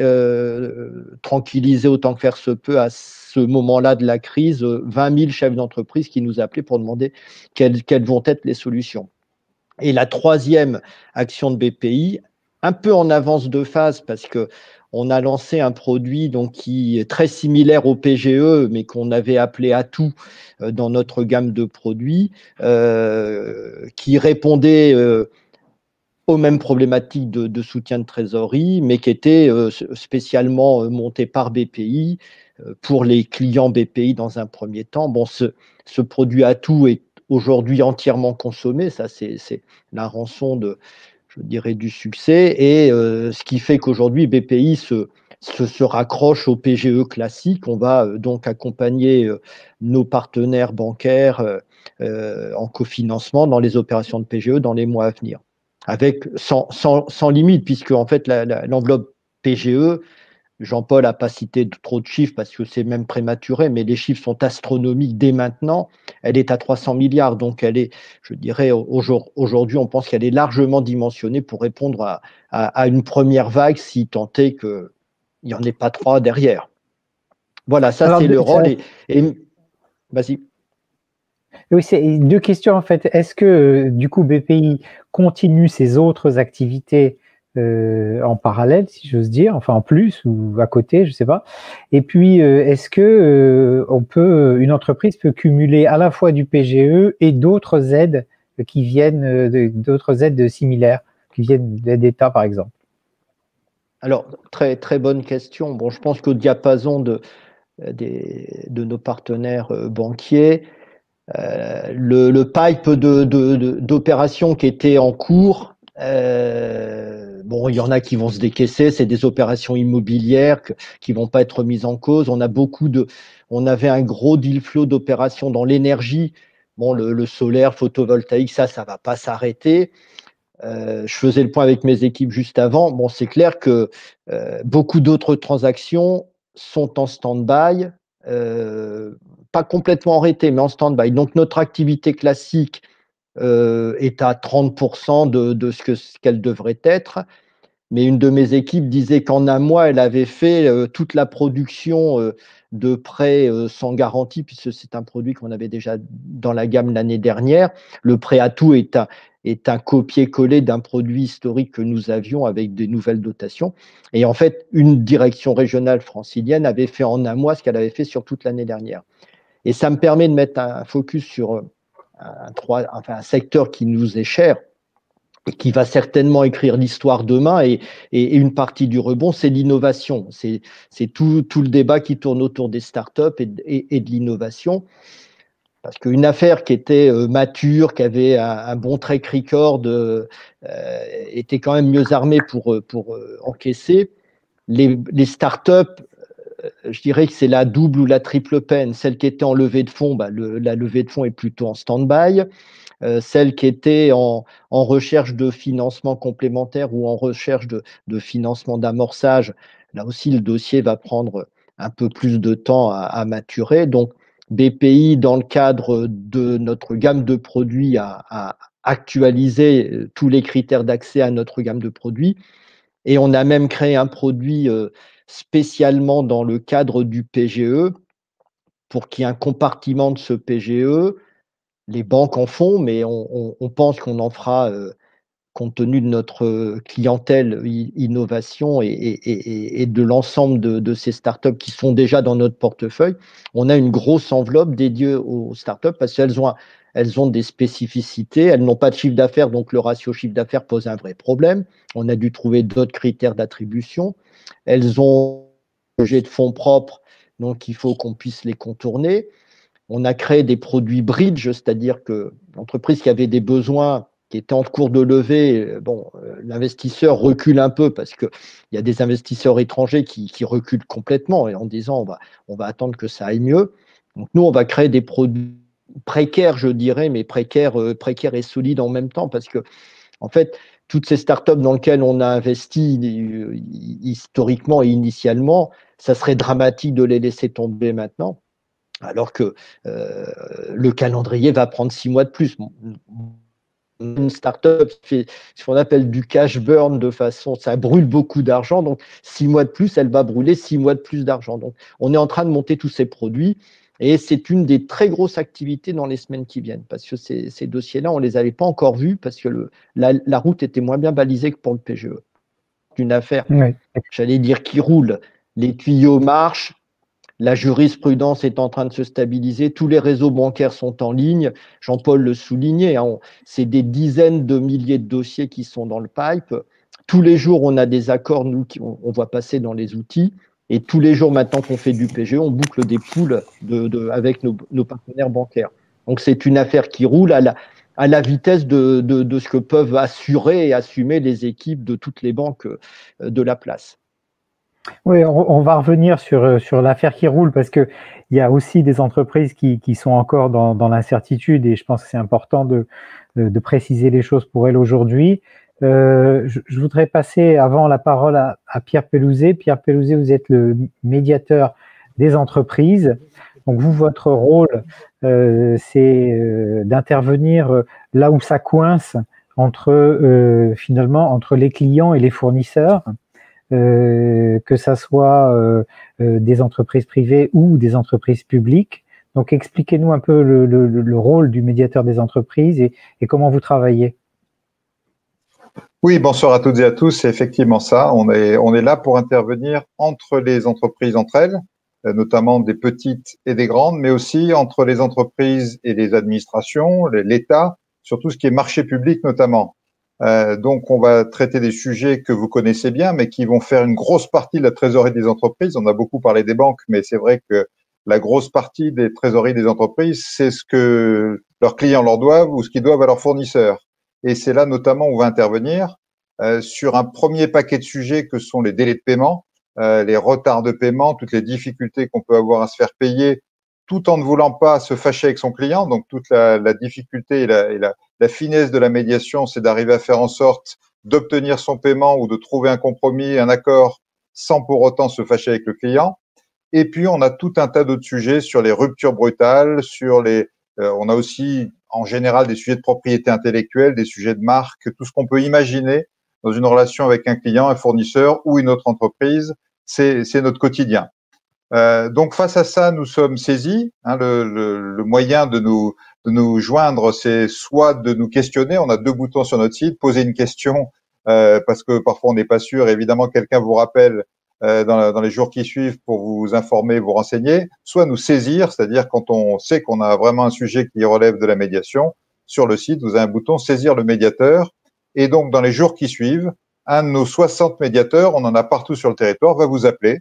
tranquillisé autant que faire se peut à ce moment-là de la crise, 20 000 chefs d'entreprise qui nous appelaient pour demander quelles vont être les solutions. Et la troisième action de BPI, un peu en avance de phase, parce que on a lancé un produit donc, qui est très similaire au PGE, mais qu'on avait appelé Atout dans notre gamme de produits, qui répondait aux mêmes problématiques de soutien de trésorerie, mais qui était spécialement monté par BPI pour les clients BPI dans un premier temps. Bon, ce produit Atout est aujourd'hui entièrement consommé, ça c'est la rançon je dirais, du succès, et ce qui fait qu'aujourd'hui, BPI se raccroche au PGE classique. On va donc accompagner nos partenaires bancaires en cofinancement dans les opérations de PGE dans les mois à venir, avec sans limite, puisque en fait, l'enveloppe PGE, Jean-Paul n'a pas cité trop de chiffres parce que c'est même prématuré, mais les chiffres sont astronomiques dès maintenant. Elle est à 300 milliards, donc elle est, je dirais, aujourd'hui, on pense qu'elle est largement dimensionnée pour répondre à une première vague, si tant est qu'il n'y en ait pas 3 derrière. Voilà, ça c'est le rôle. Vas-y. Oui, c'est 2 questions en fait. Est-ce que du coup BPI continue ses autres activités en parallèle, si j'ose dire, enfin en plus ou à côté, je sais pas. Et puis, est-ce que une entreprise peut cumuler à la fois du PGE et d'autres aides qui viennent, d'autres aides similaires, qui viennent d'État, par exemple? Alors, très, très bonne question. Bon, je pense qu'au diapason de nos partenaires banquiers, le pipe d'opérations qui était en cours, bon, il y en a qui vont se décaisser, c'est des opérations immobilières qui vont pas être mises en cause. On avait un gros deal flow d'opérations dans l'énergie. Bon, le solaire, photovoltaïque, ça va pas s'arrêter. Je faisais le point avec mes équipes juste avant. Bon, c'est clair que beaucoup d'autres transactions sont en stand-by, pas complètement arrêtées, mais en stand-by. Donc, notre activité classique est à 30% de ce qu'elle devrait être. mais une de mes équipes disait qu'en un mois, elle avait fait toute la production de prêts sans garantie, puisque c'est un produit qu'on avait déjà dans la gamme l'année dernière. Le prêt à tout est un copier-coller d'un produit historique que nous avions avec des nouvelles dotations. Et en fait, une direction régionale francilienne avait fait en un mois ce qu'elle avait fait sur toute l'année dernière. Et ça me permet de mettre un focus sur un secteur qui nous est cher et qui va certainement écrire l'histoire demain. Et une partie du rebond, c'est l'innovation. C'est tout le débat qui tourne autour des startups et de l'innovation. Parce qu'une affaire qui était mature, qui avait un bon track record, était quand même mieux armée pour encaisser. Les startups, je dirais que c'est la double ou la triple peine. Celle qui était en levée de fonds, la levée de fonds est plutôt en stand-by. Celle qui était en recherche de financement complémentaire ou en recherche de financement d'amorçage, là aussi, le dossier va prendre un peu plus de temps à maturer. Donc, BPI, dans le cadre de notre gamme de produits, a actualisé tous les critères d'accès à notre gamme de produits. Et on a même créé un produit spécialement dans le cadre du PGE pour qu'il y ait un compartiment de ce PGE. Les banques en font, mais on pense qu'on en fera compte tenu de notre clientèle innovation et de l'ensemble de ces startups qui sont déjà dans notre portefeuille. On a une grosse enveloppe dédiée aux startups parce qu'elles ont des spécificités, elles n'ont pas de chiffre d'affaires, donc le ratio chiffre d'affaires pose un vrai problème. On a dû trouver d'autres critères d'attribution. Elles ont un projet de fonds propres, donc il faut qu'on puisse les contourner. On a créé des produits bridge, c'est-à-dire que l'entreprise qui avait des besoins qui étaient en cours de levée, l'investisseur recule un peu parce qu'il y a des investisseurs étrangers qui reculent complètement et en disant on va attendre que ça aille mieux. Donc nous, on va créer des produits précaires, je dirais, mais précaires et solides en même temps parce que, en fait, toutes ces startups dans lesquelles on a investi historiquement et initialement, ça serait dramatique de les laisser tomber maintenant. Alors que le calendrier va prendre 6 mois de plus. Une startup fait ce qu'on appelle du cash burn de façon, ça brûle beaucoup d'argent, donc 6 mois de plus, elle va brûler 6 mois de plus d'argent. Donc, on est en train de monter tous ces produits et c'est une des très grosses activités dans les semaines qui viennent parce que ces dossiers-là, on ne les avait pas encore vus parce que la route était moins bien balisée que pour le PGE. Une affaire, j'allais dire, qui roule. Les tuyaux marchent. La jurisprudence est en train de se stabiliser, tous les réseaux bancaires sont en ligne. Jean-Paul le soulignait, c'est des dizaines de milliers de dossiers qui sont dans le pipe. Tous les jours, on a des accords, nous, on voit passer dans les outils. Et tous les jours, maintenant qu'on fait du PGE, on boucle des poules avec nos partenaires bancaires. Donc, c'est une affaire qui roule à la vitesse de ce que peuvent assurer et assumer les équipes de toutes les banques de la place. Oui, on va revenir sur l'affaire qui roule parce que il y a aussi des entreprises qui sont encore dans l'incertitude et je pense que c'est important de préciser les choses pour elles aujourd'hui. Je voudrais passer avant la parole à Pierre Pelouzet. Pierre Pelouzet, vous êtes le médiateur des entreprises. Donc vous, votre rôle, c'est d'intervenir là où ça coince finalement entre les clients et les fournisseurs. Que ça soit des entreprises privées ou des entreprises publiques. Donc, expliquez-nous un peu le rôle du médiateur des entreprises et comment vous travaillez. Oui, bonsoir à toutes et à tous. C'est effectivement ça. On est là pour intervenir entre les entreprises entre elles, notamment des petites et des grandes, mais aussi entre les entreprises et les administrations, l'État, sur tout ce qui est marché public notamment. Donc, on va traiter des sujets que vous connaissez bien, mais qui vont faire une grosse partie de la trésorerie des entreprises. On a beaucoup parlé des banques, mais c'est vrai que la grosse partie des trésoreries des entreprises, c'est ce que leurs clients leur doivent ou ce qu'ils doivent à leurs fournisseurs. Et c'est là notamment où on va intervenir sur un premier paquet de sujets que sont les délais de paiement, les retards de paiement, toutes les difficultés qu'on peut avoir à se faire payer, tout en ne voulant pas se fâcher avec son client. Donc, toute la difficulté et la finesse de la médiation, c'est d'arriver à faire en sorte d'obtenir son paiement ou de trouver un compromis, un accord, sans pour autant se fâcher avec le client. Et puis, on a tout un tas d'autres sujets sur les ruptures brutales, on a aussi, en général, des sujets de propriété intellectuelle, des sujets de marque, tout ce qu'on peut imaginer dans une relation avec un client, un fournisseur ou une autre entreprise. C'est notre quotidien. Donc face à ça, nous sommes saisis. Le moyen de nous joindre, c'est soit de nous questionner. On a 2 boutons sur notre site, poser une question parce que parfois on n'est pas sûr. Évidemment, quelqu'un vous rappelle dans les jours qui suivent pour vous informer, vous renseigner. Soit nous saisir, c'est-à-dire quand on sait qu'on a vraiment un sujet qui relève de la médiation, sur le site, vous avez un bouton saisir le médiateur. Et donc dans les jours qui suivent, un de nos 60 médiateurs, on en a partout sur le territoire, va vous appeler,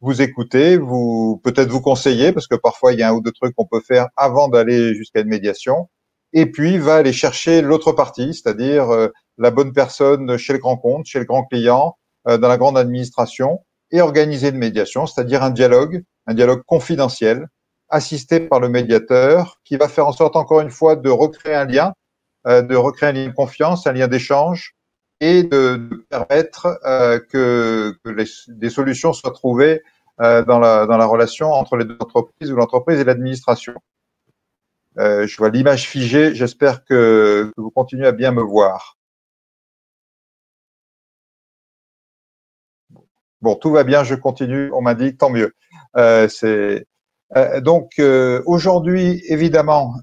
vous écouter, peut-être vous conseiller, parce que parfois il y a 1 ou 2 trucs qu'on peut faire avant d'aller jusqu'à une médiation, et puis va aller chercher l'autre partie, c'est-à-dire la bonne personne chez le grand compte, chez le grand client, dans la grande administration, et organiser une médiation, c'est-à-dire un dialogue confidentiel, assisté par le médiateur, qui va faire en sorte, encore une fois, de recréer un lien de confiance, un lien d'échange, et de permettre que des solutions soient trouvées dans la relation entre les 2 entreprises ou l'entreprise et l'administration. Je vois l'image figée, j'espère que vous continuez à bien me voir. Bon, tout va bien, je continue, on m'indique, tant mieux. Donc, aujourd'hui, évidemment,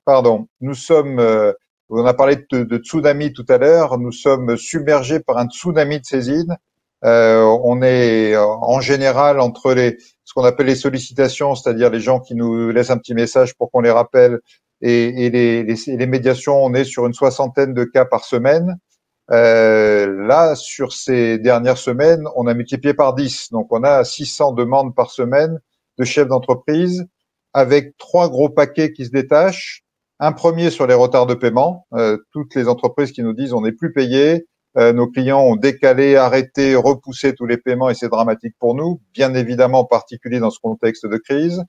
pardon, nous sommes, on a parlé de tsunami tout à l'heure, nous sommes submergés par un tsunami de saisines. On est en général entre ce qu'on appelle les sollicitations, c'est-à-dire les gens qui nous laissent un petit message pour qu'on les rappelle, et les médiations, on est sur une 60aine de cas par semaine. Là, sur ces dernières semaines, on a multiplié par 10. Donc, on a 600 demandes par semaine de chefs d'entreprise avec 3 gros paquets qui se détachent. Un premier sur les retards de paiement. Toutes les entreprises qui nous disent on n'est plus payé, nos clients ont décalé, arrêté, repoussé tous les paiements et c'est dramatique pour nous, bien évidemment en particulier dans ce contexte de crise.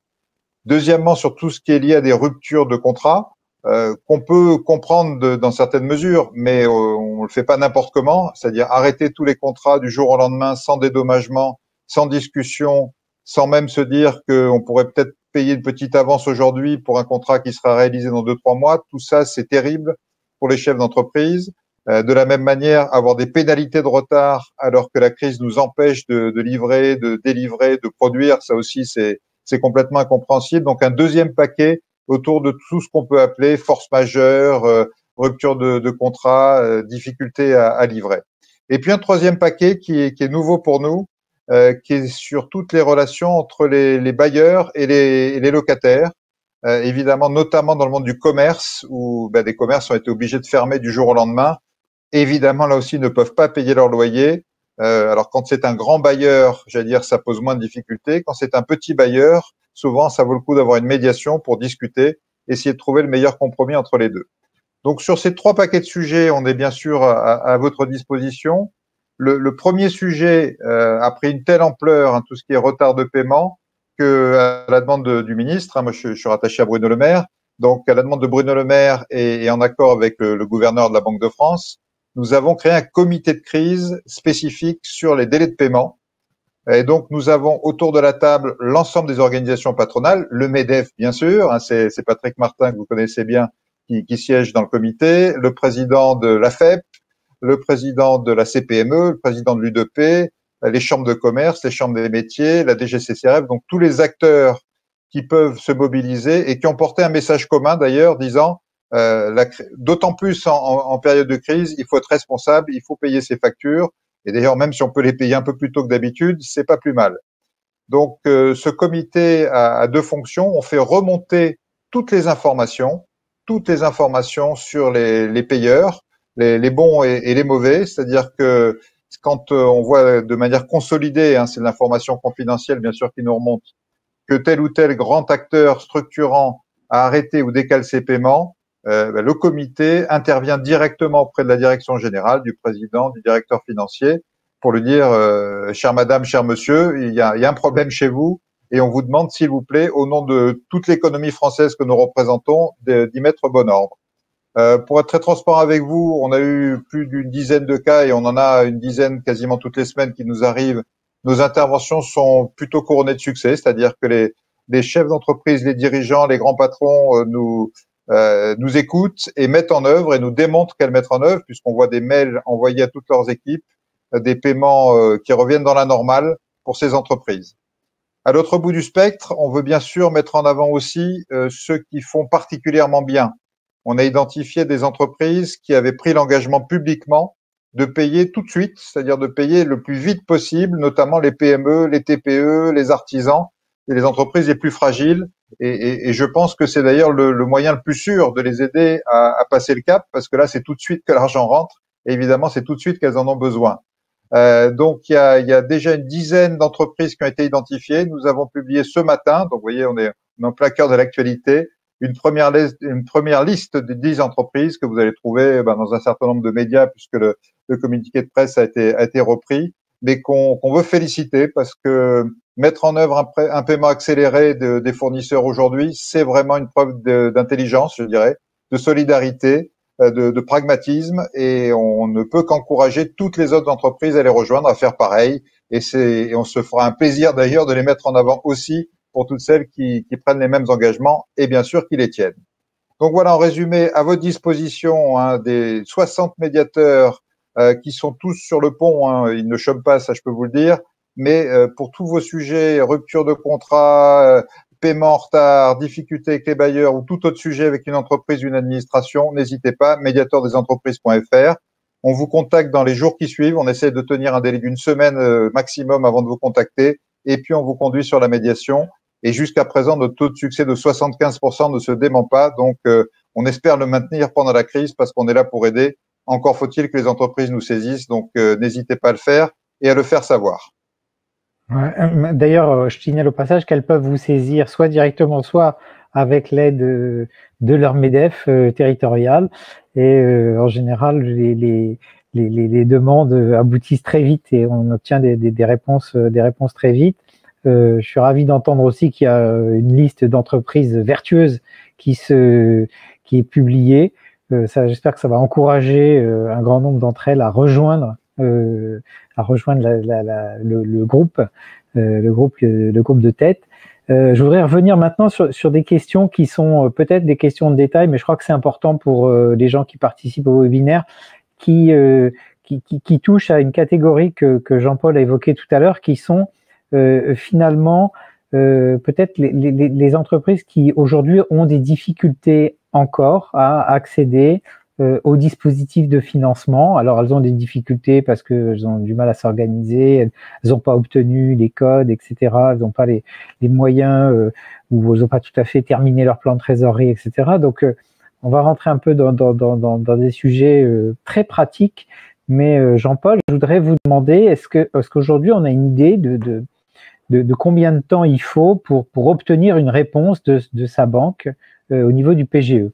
Deuxièmement, sur tout ce qui est lié à des ruptures de contrat, qu'on peut comprendre dans certaines mesures, mais on le fait pas n'importe comment, c'est-à-dire arrêter tous les contrats du jour au lendemain sans dédommagement, sans discussion, sans même se dire qu'on pourrait peut-être payer une petite avance aujourd'hui pour un contrat qui sera réalisé dans 2-3 mois. Tout ça, c'est terrible pour les chefs d'entreprise. De la même manière, avoir des pénalités de retard alors que la crise nous empêche de livrer, de délivrer, de produire, ça aussi, c'est complètement incompréhensible. Donc, un deuxième paquet autour de tout ce qu'on peut appeler force majeure, rupture de contrat, difficulté à livrer. Et puis un troisième paquet qui est nouveau pour nous, qui est sur toutes les relations entre les bailleurs et les locataires. Évidemment, notamment dans le monde du commerce, où des commerces ont été obligés de fermer du jour au lendemain. Évidemment, là aussi, ils ne peuvent pas payer leur loyer. Alors, quand c'est un grand bailleur, j'allais dire, ça pose moins de difficultés. Quand c'est un petit bailleur, souvent, ça vaut le coup d'avoir une médiation pour discuter, essayer de trouver le meilleur compromis entre les 2. Donc, sur ces 3 paquets de sujets, on est bien sûr à votre disposition. Le premier sujet a pris une telle ampleur, tout ce qui est retard de paiement, que à la demande du ministre, moi je suis rattaché à Bruno Le Maire, donc à la demande de Bruno Le Maire et en accord avec le gouverneur de la Banque de France, nous avons créé un comité de crise spécifique sur les délais de paiement. Et donc, nous avons autour de la table l'ensemble des organisations patronales, le MEDEF, bien sûr, c'est Patrick Martin que vous connaissez bien, qui siège dans le comité, le président de l'AFEP, le président de la CPME, le président de l'UDP, les chambres de commerce, les chambres des métiers, la DGCCRF, donc tous les acteurs qui peuvent se mobiliser et qui ont porté un message commun d'ailleurs disant d'autant plus en période de crise, il faut être responsable, il faut payer ses factures. Et d'ailleurs, même si on peut les payer un peu plus tôt que d'habitude, c'est pas plus mal. Donc, ce comité a 2 fonctions. On fait remonter toutes les informations sur les payeurs, les bons et les mauvais. C'est-à-dire que quand on voit de manière consolidée, c'est de l'information confidentielle bien sûr qui nous remonte, que tel ou tel grand acteur structurant a arrêté ou décalé ses paiements, le comité intervient directement auprès de la direction générale, du président, du directeur financier, pour lui dire chère madame, cher monsieur, il y a un problème chez vous et on vous demande s'il vous plaît, au nom de toute l'économie française que nous représentons, d'y mettre bon ordre. Pour être très transparent avec vous, on a eu plus d'une dizaine de cas et on en a une dizaine quasiment toutes les semaines qui nous arrivent. Nos interventions sont plutôt couronnées de succès, c'est-à-dire que les chefs d'entreprise, les dirigeants, les grands patrons nous nous écoutent et mettent en œuvre et nous démontrent qu'elles mettent en œuvre, puisqu'on voit des mails envoyés à toutes leurs équipes, des paiements qui reviennent dans la normale pour ces entreprises. À l'autre bout du spectre, on veut bien sûr mettre en avant aussi ceux qui font particulièrement bien. On a identifié des entreprises qui avaient pris l'engagement publiquement de payer tout de suite, c'est-à-dire de payer le plus vite possible, notamment les PME, les TPE, les artisans et les entreprises les plus fragiles. Et je pense que c'est d'ailleurs le moyen le plus sûr de les aider à passer le cap, parce que là, c'est tout de suite que l'argent rentre. Et évidemment, c'est tout de suite qu'elles en ont besoin. Donc, il y a déjà une dizaine d'entreprises qui ont été identifiées. Nous avons publié ce matin, donc vous voyez, on est en plein cœur de l'actualité, une première liste des 10 entreprises que vous allez trouver dans un certain nombre de médias, puisque le communiqué de presse a été repris, mais qu'on veut féliciter, parce que mettre en œuvre un paiement accéléré des fournisseurs aujourd'hui, c'est vraiment une preuve d'intelligence, je dirais, de solidarité, de pragmatisme, et on ne peut qu'encourager toutes les autres entreprises à les rejoindre, à faire pareil, et on se fera un plaisir d'ailleurs de les mettre en avant aussi pour toutes celles qui prennent les mêmes engagements et bien sûr qui les tiennent. Donc voilà, en résumé, à votre disposition des 60 médiateurs qui sont tous sur le pont, ils ne chôment pas, ça je peux vous le dire, mais pour tous vos sujets, rupture de contrat, paiement en retard, difficulté avec les bailleurs ou tout autre sujet avec une entreprise ou une administration, n'hésitez pas, médiateurdesentreprises.fr. On vous contacte dans les jours qui suivent, on essaie de tenir un délai d'une semaine maximum avant de vous contacter, et puis on vous conduit sur la médiation. Et jusqu'à présent, notre taux de succès de 75% ne se dément pas, donc on espère le maintenir pendant la crise parce qu'on est là pour aider. Encore faut-il que les entreprises nous saisissent, donc n'hésitez pas à le faire et à le faire savoir. Ouais, d'ailleurs, je signale au passage qu'elles peuvent vous saisir soit directement, soit avec l'aide de leur MEDEF territorial. Et en général, les demandes aboutissent très vite et on obtient des réponses très vite. Je suis ravi d'entendre aussi qu'il y a une liste d'entreprises vertueuses qui est publiée. J'espère que ça va encourager un grand nombre d'entre elles à rejoindre le groupe de tête. Je voudrais revenir maintenant sur des questions qui sont peut-être des questions de détail, mais je crois que c'est important pour les gens qui participent au webinaire, qui touchent à une catégorie que Jean-Paul a évoquée tout à l'heure, qui sont finalement peut-être les entreprises qui aujourd'hui ont des difficultés encore à accéder aux dispositifs de financement. Alors elles ont des difficultés parce qu'elles ont du mal à s'organiser, elles n'ont pas obtenu les codes, etc. Elles n'ont pas les moyens ou elles n'ont pas tout à fait terminé leur plan de trésorerie, etc. Donc on va rentrer un peu dans des sujets très pratiques. Mais Jean-Paul, je voudrais vous demander, est-ce qu'aujourd'hui on a une idée de combien de temps il faut pour obtenir une réponse de sa banque au niveau du PGE?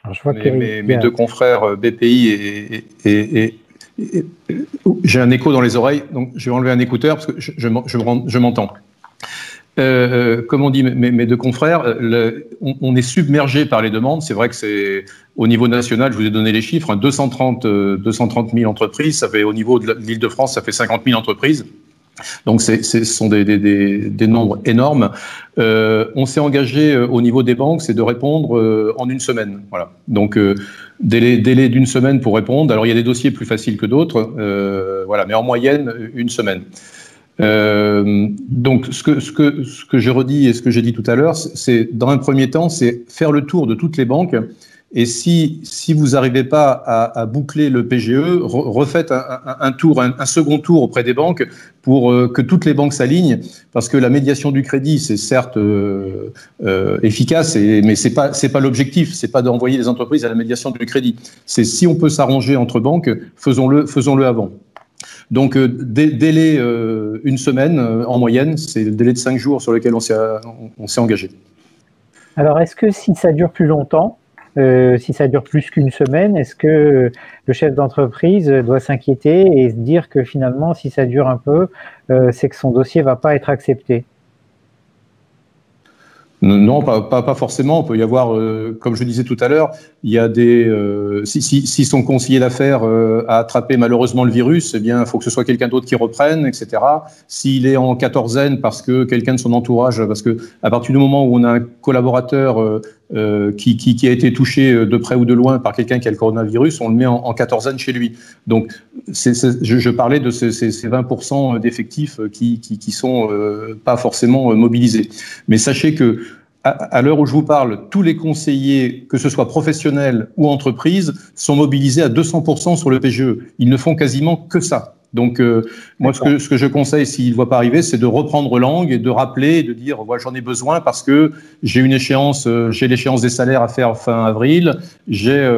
Alors, je vois que mes deux confrères BPI et j'ai un écho dans les oreilles, donc je vais enlever un écouteur parce que je m'entends. Comme on dit mes deux confrères, on est submergé par les demandes. C'est vrai que c'est au niveau national, je vous ai donné les chiffres, 230 000 entreprises, ça fait au niveau de l'Île-de-France, ça fait 50 000 entreprises. Donc ce sont des nombres énormes. On s'est engagé au niveau des banques, c'est de répondre en une semaine. Voilà. Donc délai d'une semaine pour répondre. Alors il y a des dossiers plus faciles que d'autres, voilà, mais en moyenne une semaine. Donc ce que je redis et ce que j'ai dit tout à l'heure, c'est dans un premier temps, c'est faire le tour de toutes les banques. Et si vous n'arrivez pas à boucler le PGE, refaites un second tour auprès des banques pour que toutes les banques s'alignent, parce que la médiation du crédit, c'est certes efficace, mais c'est pas l'objectif, c'est pas d'envoyer les entreprises à la médiation du crédit. C'est si on peut s'arranger entre banques, faisons-le avant. Donc délai une semaine en moyenne, c'est le délai de 5 jours sur lequel on s'est engagé. Alors est-ce que si ça dure plus longtemps, si ça dure plus qu'une semaine, est-ce que le chef d'entreprise doit s'inquiéter et se dire que finalement, si ça dure un peu, c'est que son dossier ne va pas être accepté? Non, pas forcément. On peut y avoir, comme je disais tout à l'heure, il y a des si son conseiller d'affaires a attrapé malheureusement le virus, eh bien, il faut que ce soit quelqu'un d'autre qui reprenne, etc. S'il est en quatorzaine parce que quelqu'un de son entourage, parce que à partir du moment où on a un collaborateur qui a été touché de près ou de loin par quelqu'un qui a le coronavirus, on le met en quatorzaine chez lui. Donc, je parlais de ces 20% d'effectifs qui sont pas forcément mobilisés. Mais sachez que à l'heure où je vous parle, tous les conseillers, que ce soit professionnels ou entreprises, sont mobilisés à 200% sur le PGE. Ils ne font quasiment que ça. Donc, moi, ce que je conseille, s'il ne voit pas arriver, c'est de reprendre langue et de rappeler, et de dire, voilà, j'en ai besoin parce que j'ai une échéance, j'ai l'échéance des salaires à faire fin avril, j'ai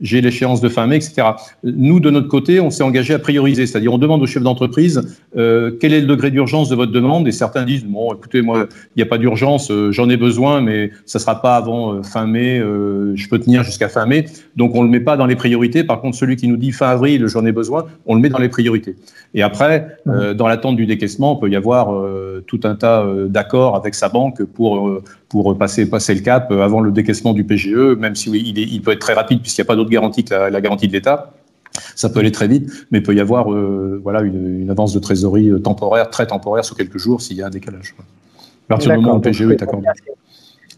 l'échéance de fin mai, etc. Nous, de notre côté, on s'est engagé à prioriser, c'est-à-dire on demande aux chefs d'entreprise quel est le degré d'urgence de votre demande, et certains disent, bon, écoutez, moi, il n'y a pas d'urgence, j'en ai besoin, mais ça ne sera pas avant fin mai, je peux tenir jusqu'à fin mai, donc on ne le met pas dans les priorités. Par contre, celui qui nous dit fin avril, j'en ai besoin, on le met dans les priorités. Et après, dans l'attente du décaissement, il peut y avoir tout un tas d'accords avec sa banque pour passer le cap avant le décaissement du PGE, même si oui, il peut être très rapide puisqu'il n'y a pas d'autre garantie que la garantie de l'État. Ça peut aller très vite, mais il peut y avoir voilà, une avance de trésorerie temporaire, très temporaire, sur quelques jours s'il y a un décalage. À partir du moment où le PGE est accordé.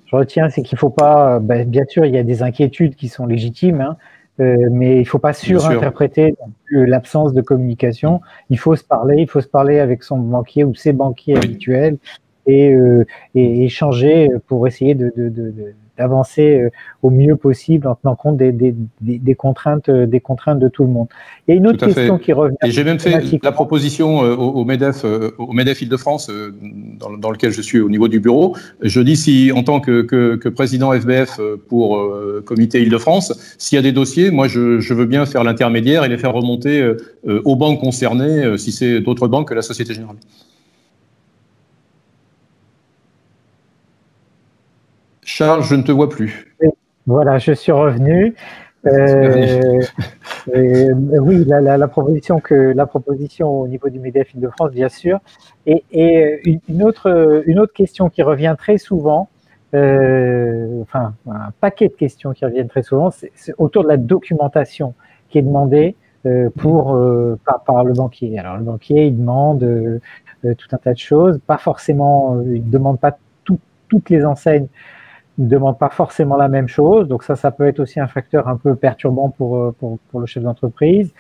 Je retiens, c'est qu'il ne faut pas, bien sûr, il y a des inquiétudes qui sont légitimes, hein, mais il ne faut pas surinterpréter l'absence de communication. Il faut se parler avec son banquier ou ses banquiers habituels et échanger pour essayer d'avancer au mieux possible en tenant compte des contraintes de tout le monde. Il y a une autre question qui revient. Et j'ai même fait la proposition au MEDEF Île-de-France, dans lequel je suis au niveau du bureau. Je dis, si en tant que président FBF pour comité Île-de-France, s'il y a des dossiers, moi je veux bien faire l'intermédiaire et les faire remonter aux banques concernées, si c'est d'autres banques que la Société Générale. Charles, je ne te vois plus. Voilà, je suis revenu. Oui, la proposition au niveau du MEDEF Île-de-France, bien sûr. Et une autre question qui revient très souvent, enfin un paquet de questions qui reviennent très souvent, c'est autour de la documentation qui est demandée par le banquier. Alors le banquier, il demande tout un tas de choses, pas forcément, il ne demande pas toutes les enseignes ne demande pas forcément la même chose, donc ça peut être aussi un facteur un peu perturbant pour le chef d'entreprise.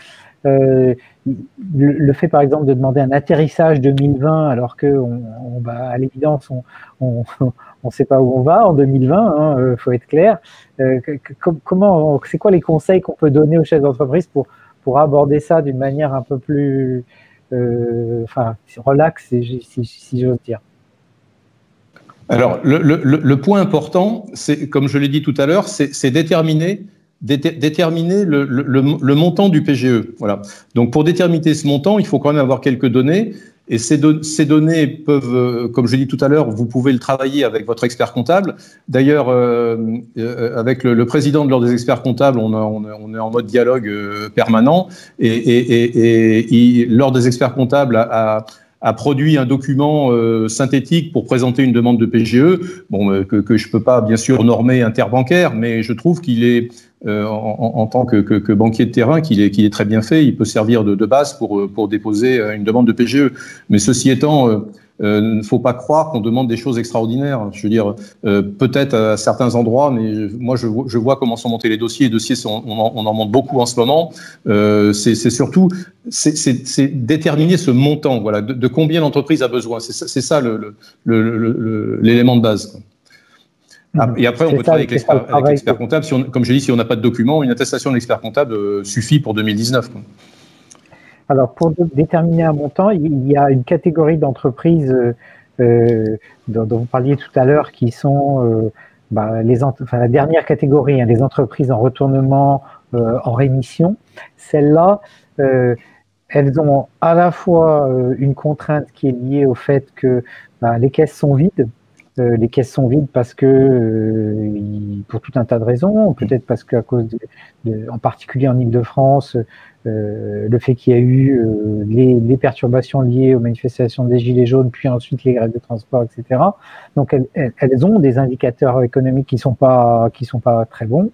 Le fait, par exemple, de demander un atterrissage 2020, alors que à l'évidence, on sait pas où on va en 2020, faut être clair. C'est quoi les conseils qu'on peut donner aux chefs d'entreprise pour aborder ça d'une manière un peu plus, relax, si j'ose dire? Alors, le point important, c'est, comme je l'ai dit tout à l'heure, c'est déterminer le montant du PGE. Voilà. Donc, pour déterminer ce montant, il faut quand même avoir quelques données. Et ces données peuvent, comme je l'ai dit tout à l'heure, vous pouvez le travailler avec votre expert comptable. D'ailleurs, avec le président de l'Ordre des experts comptables, on est en mode dialogue permanent. Et l'Ordre des experts comptables a produit un document synthétique pour présenter une demande de PGE, que je peux pas bien sûr normer interbancaire, mais je trouve qu'il est en tant que banquier de terrain qu'il est très bien fait. Il peut servir de base pour déposer une demande de PGE. Mais ceci étant, ne faut pas croire qu'on demande des choses extraordinaires. Je veux dire, peut-être à certains endroits, mais moi je vois comment sont montés les dossiers. Les dossiers, on en monte beaucoup en ce moment. C'est surtout déterminer ce montant, voilà, de combien l'entreprise a besoin. C'est ça l'élément de base. Et après, on peut travailler avec l'expert comptable. Comme je dis, si on n'a pas de document, une attestation de l'expert comptable suffit pour 2019. Quoi. Alors, pour déterminer un montant, il y a une catégorie d'entreprises dont vous parliez tout à l'heure qui sont la dernière catégorie, les entreprises en retournement, en rémission. Celles-là, elles ont à la fois une contrainte qui est liée au fait que les caisses sont vides. Les caisses sont vides parce que pour tout un tas de raisons, peut-être parce qu'à cause en particulier en Île-de-France, le fait qu'il y a eu les perturbations liées aux manifestations des Gilets jaunes, puis ensuite les grèves de transport, etc. Donc elles ont des indicateurs économiques qui sont pas très bons,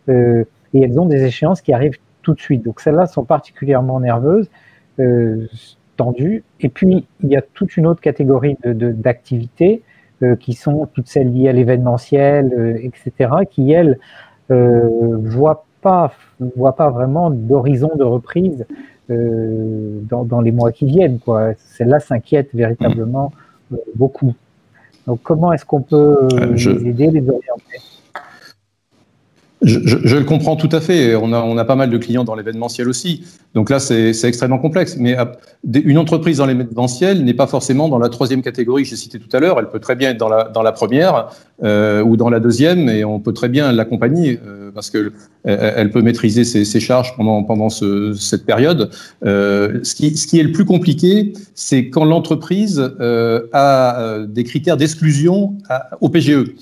et elles ont des échéances qui arrivent tout de suite. Donc celles-là sont particulièrement nerveuses, tendues. Et puis il y a toute une autre catégorie d'activités qui sont toutes celles liées à l'événementiel, etc., qui elles voient pas vraiment d'horizon de reprise dans les mois qui viennent, quoi. Celles-là s'inquiètent véritablement beaucoup. Donc comment est-ce qu'on peut les aider, les orienter? Je le comprends tout à fait. On a pas mal de clients dans l'événementiel aussi. Donc là, c'est extrêmement complexe. Mais une entreprise dans l'événementiel n'est pas forcément dans la troisième catégorie que j'ai citée tout à l'heure. Elle peut très bien être dans la première ou dans la deuxième, et on peut très bien l'accompagner parce que elle peut maîtriser ses charges pendant cette période. Ce qui est le plus compliqué, c'est quand l'entreprise a des critères d'exclusion au PGE.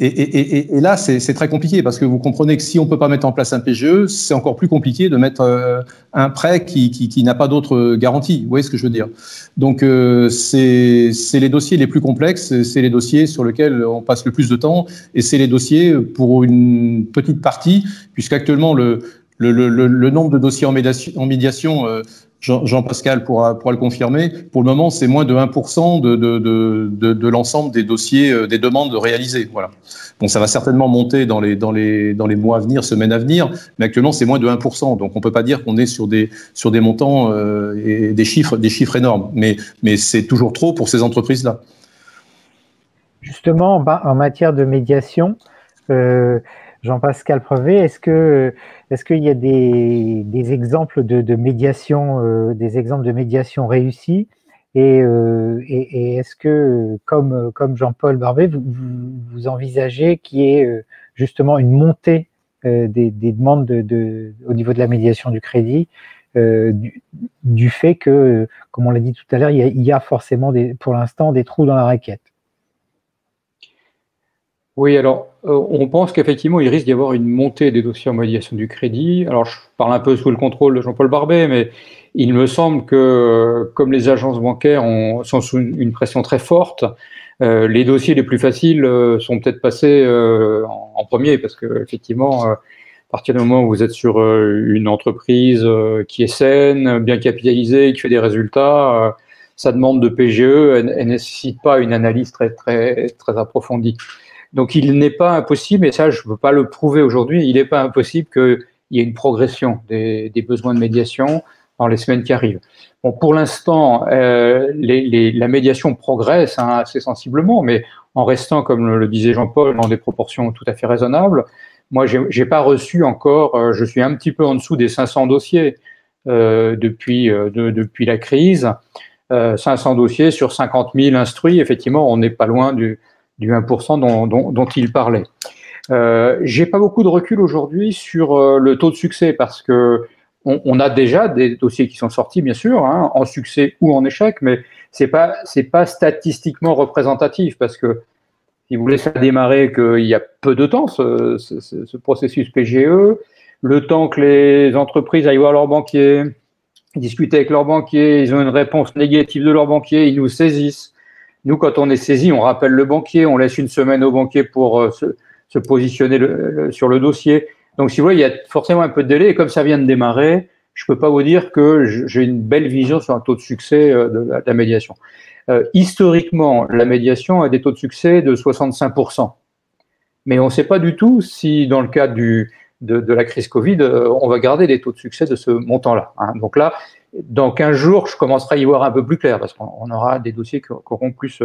Et là, c'est très compliqué parce que vous comprenez que si on ne peut pas mettre en place un PGE, c'est encore plus compliqué de mettre un prêt qui n'a pas d'autre garantie. Vous voyez ce que je veux dire? Donc, c'est les dossiers les plus complexes, c'est les dossiers sur lesquels on passe le plus de temps, et c'est les dossiers pour une petite partie, puisqu'actuellement, le nombre de dossiers en médiation, Jean-Pascal pourra le confirmer. Pour le moment, c'est moins de 1% de l'ensemble des dossiers, des demandes réalisées. Voilà. Bon, ça va certainement monter dans les mois à venir, semaines à venir, mais actuellement, c'est moins de 1%. Donc, on peut pas dire qu'on est sur des montants et des chiffres énormes. Mais c'est toujours trop pour ces entreprises-là. Justement, en matière de médiation, Jean-Pascal Prevet, est-ce qu'il y a des exemples de médiation, des exemples de médiation réussis, et est-ce que, comme Jean-Paul Barbet, vous envisagez qu'il y ait justement une montée des demandes au niveau de la médiation du crédit, du fait que, comme on l'a dit tout à l'heure, il y a forcément pour l'instant des trous dans la raquette? Oui, alors on pense qu'effectivement, il risque d'y avoir une montée des dossiers en médiation du crédit. Alors je parle un peu sous le contrôle de Jean-Paul Barbet, mais il me semble que comme les agences bancaires sont sous une pression très forte, les dossiers les plus faciles sont peut-être passés en premier, parce que effectivement, à partir du moment où vous êtes sur une entreprise qui est saine, bien capitalisée, qui fait des résultats, sa demande de PGE, elle nécessite pas une analyse très très très approfondie. Donc, il n'est pas impossible, et ça, je ne peux pas le prouver aujourd'hui, il n'est pas impossible qu'il y ait une progression des besoins de médiation dans les semaines qui arrivent. Bon, pour l'instant, la médiation progresse assez sensiblement, mais en restant, comme le disait Jean-Paul, dans des proportions tout à fait raisonnables. Moi, j'ai pas reçu encore, je suis un petit peu en dessous des 500 dossiers depuis la crise. 500 dossiers sur 50 000 instruits, effectivement, on n'est pas loin du 1% dont il parlait. J'ai pas beaucoup de recul aujourd'hui sur le taux de succès, parce que on a déjà des dossiers qui sont sortis, bien sûr, hein, en succès ou en échec, mais c'est pas statistiquement représentatif, parce que si vous voulez, ça a démarré qu'il y a peu de temps, ce processus PGE, le temps que les entreprises aillent voir leur banquier, discuter avec leur banquier, ils ont une réponse négative de leur banquier, ils nous saisissent. Nous, quand on est saisi, on rappelle le banquier, on laisse une semaine au banquier pour se positionner sur le dossier. Donc, si vous voulez, il y a forcément un peu de délai. Et comme ça vient de démarrer, je ne peux pas vous dire que j'ai une belle vision sur un taux de succès de la médiation. Historiquement, la médiation a des taux de succès de 65%. Mais on ne sait pas du tout si, dans le cadre de la crise Covid, on va garder des taux de succès de ce montant-là. Hein. Donc là, dans 15 jours, je commencerai à y voir un peu plus clair, parce qu'on aura des dossiers qui auront plus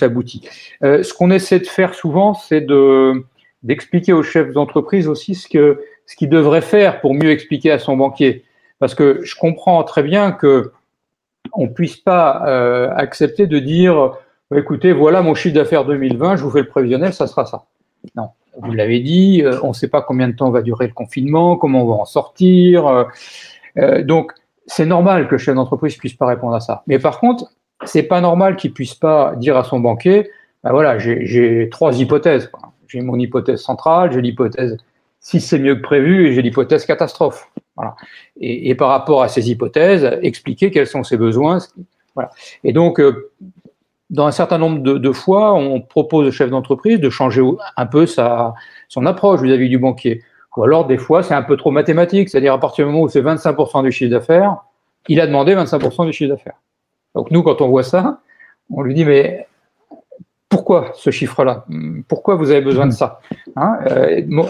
abouti. Ce qu'on essaie de faire souvent, c'est d'expliquer aux chefs d'entreprise aussi ce qu'il devrait faire pour mieux expliquer à son banquier. Parce que je comprends très bien que on puisse pas accepter de dire écoutez, voilà mon chiffre d'affaires 2020, je vous fais le prévisionnel, ça sera ça. Non, vous l'avez dit, on ne sait pas combien de temps va durer le confinement, comment on va en sortir. Donc, c'est normal que le chef d'entreprise puisse pas répondre à ça. Mais par contre, c'est pas normal qu'il puisse pas dire à son banquier, ben voilà, j'ai 3 hypothèses. J'ai mon hypothèse centrale, j'ai l'hypothèse si c'est mieux que prévu et j'ai l'hypothèse catastrophe. Voilà. Et par rapport à ces hypothèses, expliquer quels sont ses besoins. Voilà. Et donc, dans un certain nombre de fois, on propose au chef d'entreprise de changer un peu son approche vis-à-vis du banquier. Ou alors, des fois, c'est un peu trop mathématique, c'est-à-dire à partir du moment où c'est 25% du chiffre d'affaires, il a demandé 25% du chiffre d'affaires. Donc nous, quand on voit ça, on lui dit, mais pourquoi ce chiffre-là? Pourquoi vous avez besoin de ça, hein?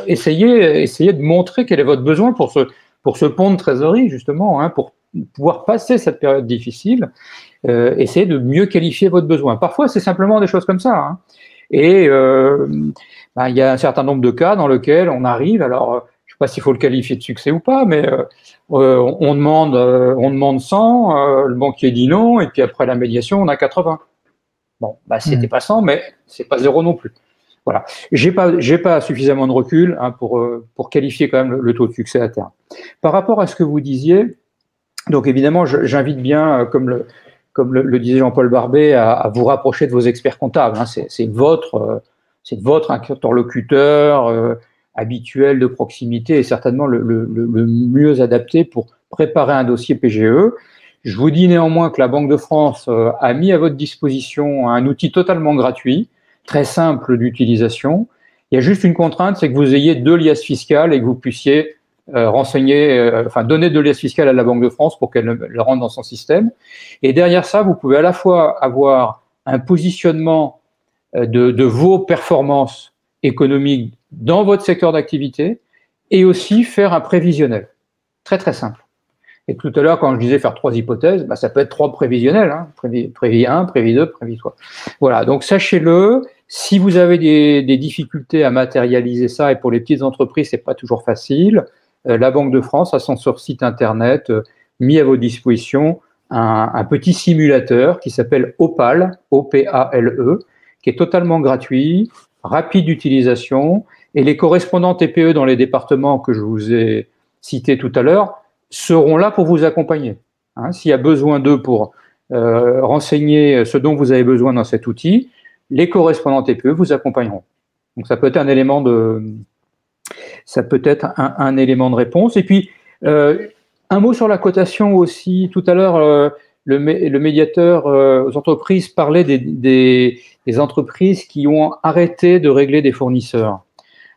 Essayez de montrer quel est votre besoin pour ce pont de trésorerie, justement, hein, pour pouvoir passer cette période difficile. Essayez de mieux qualifier votre besoin. Parfois, c'est simplement des choses comme ça, hein. Et il y a un certain nombre de cas dans lesquels on arrive, alors je ne sais pas s'il faut le qualifier de succès ou pas, mais on demande 100, le banquier dit non, et puis après la médiation, on a 80. Bon, c'était pas 100, mais c'est pas 0 non plus. Voilà. J'ai pas suffisamment de recul, hein, pour qualifier quand même le taux de succès à terme. Par rapport à ce que vous disiez, donc évidemment, j'invite bien, comme le disait Jean-Paul Barbet, à vous rapprocher de vos experts comptables, hein. C'est votre interlocuteur habituel de proximité et certainement le mieux adapté pour préparer un dossier PGE. Je vous dis néanmoins que la Banque de France a mis à votre disposition un outil totalement gratuit, très simple d'utilisation. Il y a juste une contrainte, c'est que vous ayez 2 liasses fiscales et que vous puissiez donner 2 liasses fiscales à la Banque de France pour qu'elle le rentre dans son système. Et derrière ça, vous pouvez à la fois avoir un positionnement de vos performances économiques dans votre secteur d'activité et aussi faire un prévisionnel. Très, très simple. Et tout à l'heure, quand je disais faire 3 hypothèses, ça peut être 3 prévisionnels, hein. Prévis 1, prévis 2, prévis 3. Voilà, donc sachez-le, si vous avez des difficultés à matérialiser ça, et pour les petites entreprises, c'est pas toujours facile, la Banque de France a sur son site internet mis à votre disposition un petit simulateur qui s'appelle Opale, O-P-A-L-E, qui est totalement gratuit, rapide d'utilisation, et les correspondants TPE dans les départements que je vous ai cités tout à l'heure seront là pour vous accompagner. Hein, s'il y a besoin d'eux pour renseigner ce dont vous avez besoin dans cet outil, les correspondants TPE vous accompagneront. Donc ça peut être un élément de réponse. Et puis un mot sur la cotation aussi. Tout à l'heure, le médiateur aux entreprises parlait des entreprises qui ont arrêté de régler des fournisseurs.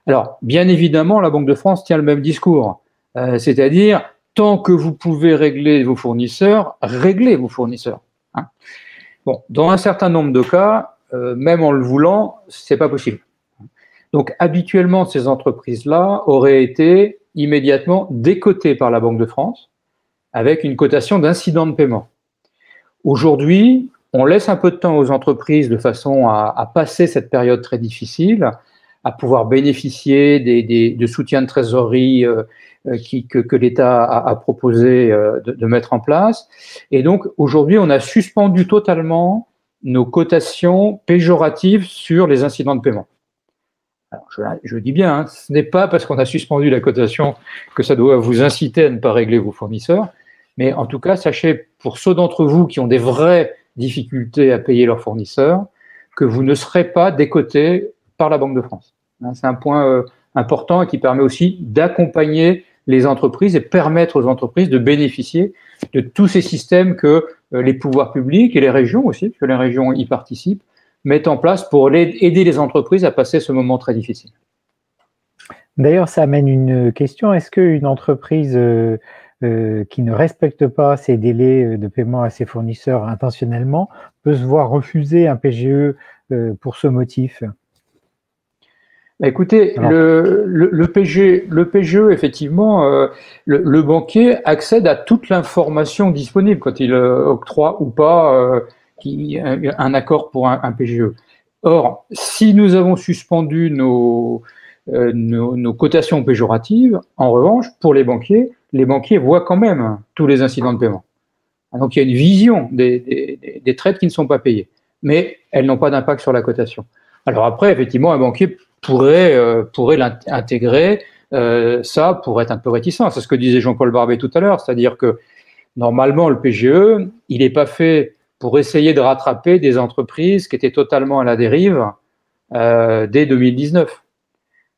Alors, bien évidemment, la Banque de France tient le même discours, c'est-à-dire tant que vous pouvez régler vos fournisseurs, réglez vos fournisseurs. Hein. Bon, dans un certain nombre de cas, même en le voulant, c'est pas possible. Donc, habituellement, ces entreprises-là auraient été immédiatement décotées par la Banque de France avec une cotation d'incident de paiement. Aujourd'hui, on laisse un peu de temps aux entreprises de façon à passer cette période très difficile, à pouvoir bénéficier de soutiens de trésorerie que l'État a proposé de mettre en place. Et donc, aujourd'hui, on a suspendu totalement nos cotations péjoratives sur les incidents de paiement. Alors, je dis bien, hein, ce n'est pas parce qu'on a suspendu la cotation que ça doit vous inciter à ne pas régler vos fournisseurs, mais en tout cas, sachez, pour ceux d'entre vous qui ont des vraies difficultés à payer leurs fournisseurs, que vous ne serez pas décotés par la Banque de France. C'est un point important et qui permet aussi d'accompagner les entreprises et permettre aux entreprises de bénéficier de tous ces systèmes que les pouvoirs publics et les régions aussi, parce que les régions y participent, mettent en place pour aider les entreprises à passer ce moment très difficile. D'ailleurs, ça amène une question. Est-ce qu'une entreprise qui ne respecte pas ses délais de paiement à ses fournisseurs intentionnellement peut se voir refuser un PGE pour ce motif? Écoutez, le PGE, effectivement, le banquier accède à toute l'information disponible quand il octroie ou pas un accord pour un PGE. Or, si nous avons suspendu nos cotations péjoratives, en revanche, pour les banquiers voient quand même tous les incidents de paiement. Donc, il y a une vision des traites qui ne sont pas payées, mais elles n'ont pas d'impact sur la cotation. Alors après, effectivement, un banquier pourrait l'intégrer, ça pourrait être un peu réticent. C'est ce que disait Jean-Paul Barbet tout à l'heure, c'est-à-dire que normalement, le PGE, il n'est pas fait pour essayer de rattraper des entreprises qui étaient totalement à la dérive dès 2019.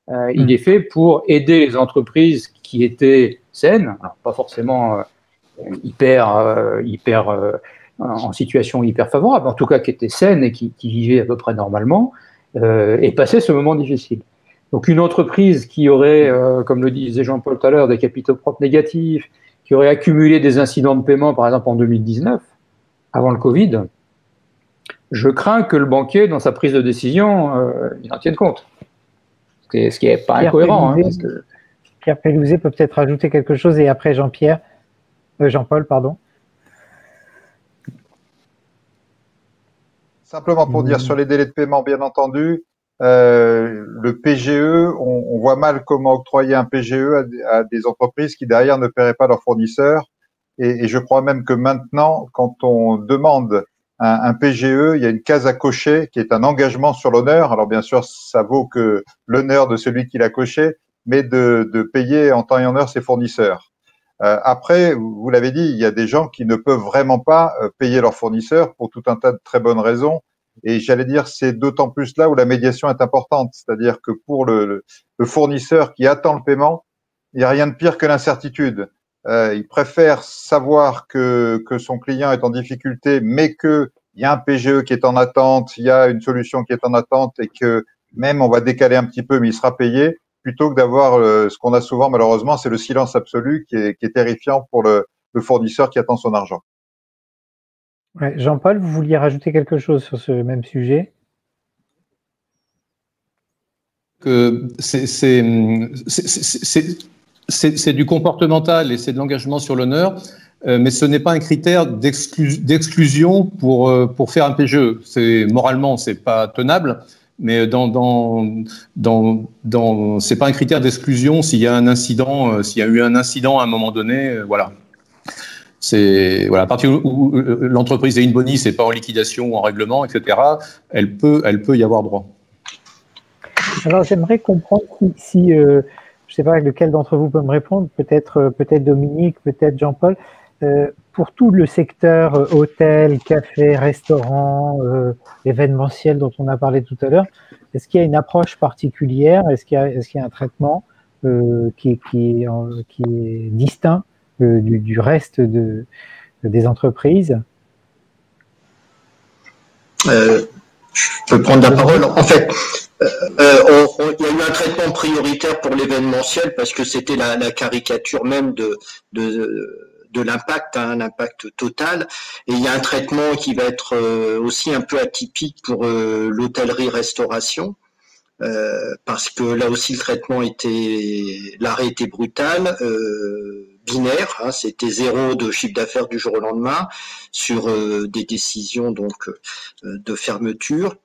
Il est fait pour aider les entreprises qui étaient saines, alors pas forcément en situation hyper favorable, en tout cas qui étaient saines et qui vivaient à peu près normalement, et passer ce moment difficile. Donc une entreprise qui aurait, comme le disait Jean-Paul tout à l'heure, des capitaux propres négatifs, qui aurait accumulé des incidents de paiement, par exemple en 2019, avant le Covid, je crains que le banquier, dans sa prise de décision, il en tienne compte. Ce qui n'est pas incohérent. Pierre Pelouzet peut peut-être rajouter quelque chose, et après Jean-Paul, pardon. Simplement pour dire sur les délais de paiement, bien entendu, le PGE, on voit mal comment octroyer un PGE à des entreprises qui derrière ne paieraient pas leurs fournisseurs. Et je crois même que maintenant, quand on demande un PGE, il y a une case à cocher qui est un engagement sur l'honneur. Alors bien sûr, ça vaut que l'honneur de celui qui l'a coché, mais de payer en temps et en heure ses fournisseurs. Après, vous l'avez dit, il y a des gens qui ne peuvent vraiment pas payer leurs fournisseurs pour tout un tas de très bonnes raisons. Et j'allais dire, c'est d'autant plus là où la médiation est importante. C'est-à-dire que pour le fournisseur qui attend le paiement, il n'y a rien de pire que l'incertitude. Il préfère savoir que son client est en difficulté, mais qu'il y a un PGE qui est en attente, il y a une solution qui est en attente et que même on va décaler un petit peu, mais il sera payé, plutôt que d'avoir ce qu'on a souvent malheureusement, c'est le silence absolu qui est terrifiant pour le fournisseur qui attend son argent. Ouais, Jean-Paul, vous vouliez rajouter quelque chose sur ce même sujet? C'est du comportemental et c'est de l'engagement sur l'honneur, mais ce n'est pas un critère d'exclusion pour faire un PGE. Moralement, c'est pas tenable, mais c'est pas un critère d'exclusion s'il y a un incident, s'il y a eu un incident à un moment donné, voilà. À partir où l'entreprise est in boni, c'est pas en liquidation ou en règlement, etc. Elle peut y avoir droit. Alors j'aimerais comprendre si je ne sais pas lequel d'entre vous peut me répondre, peut-être Dominique, peut-être Jean-Paul, pour tout le secteur hôtel, café, restaurant, événementiel dont on a parlé tout à l'heure, est-ce qu'il y a une approche particulière? Est-ce qu'il y a un traitement qui est distinct du reste des entreprises? Je peux prendre la parole. En fait, il y a eu un traitement prioritaire pour l'événementiel parce que c'était la caricature même de l'impact, l'impact total. Et il y a un traitement qui va être aussi un peu atypique pour l'hôtellerie-restauration. Parce que là aussi le traitement l'arrêt était brutal, binaire, hein, c'était 0 de chiffre d'affaires du jour au lendemain sur des décisions donc de fermeture.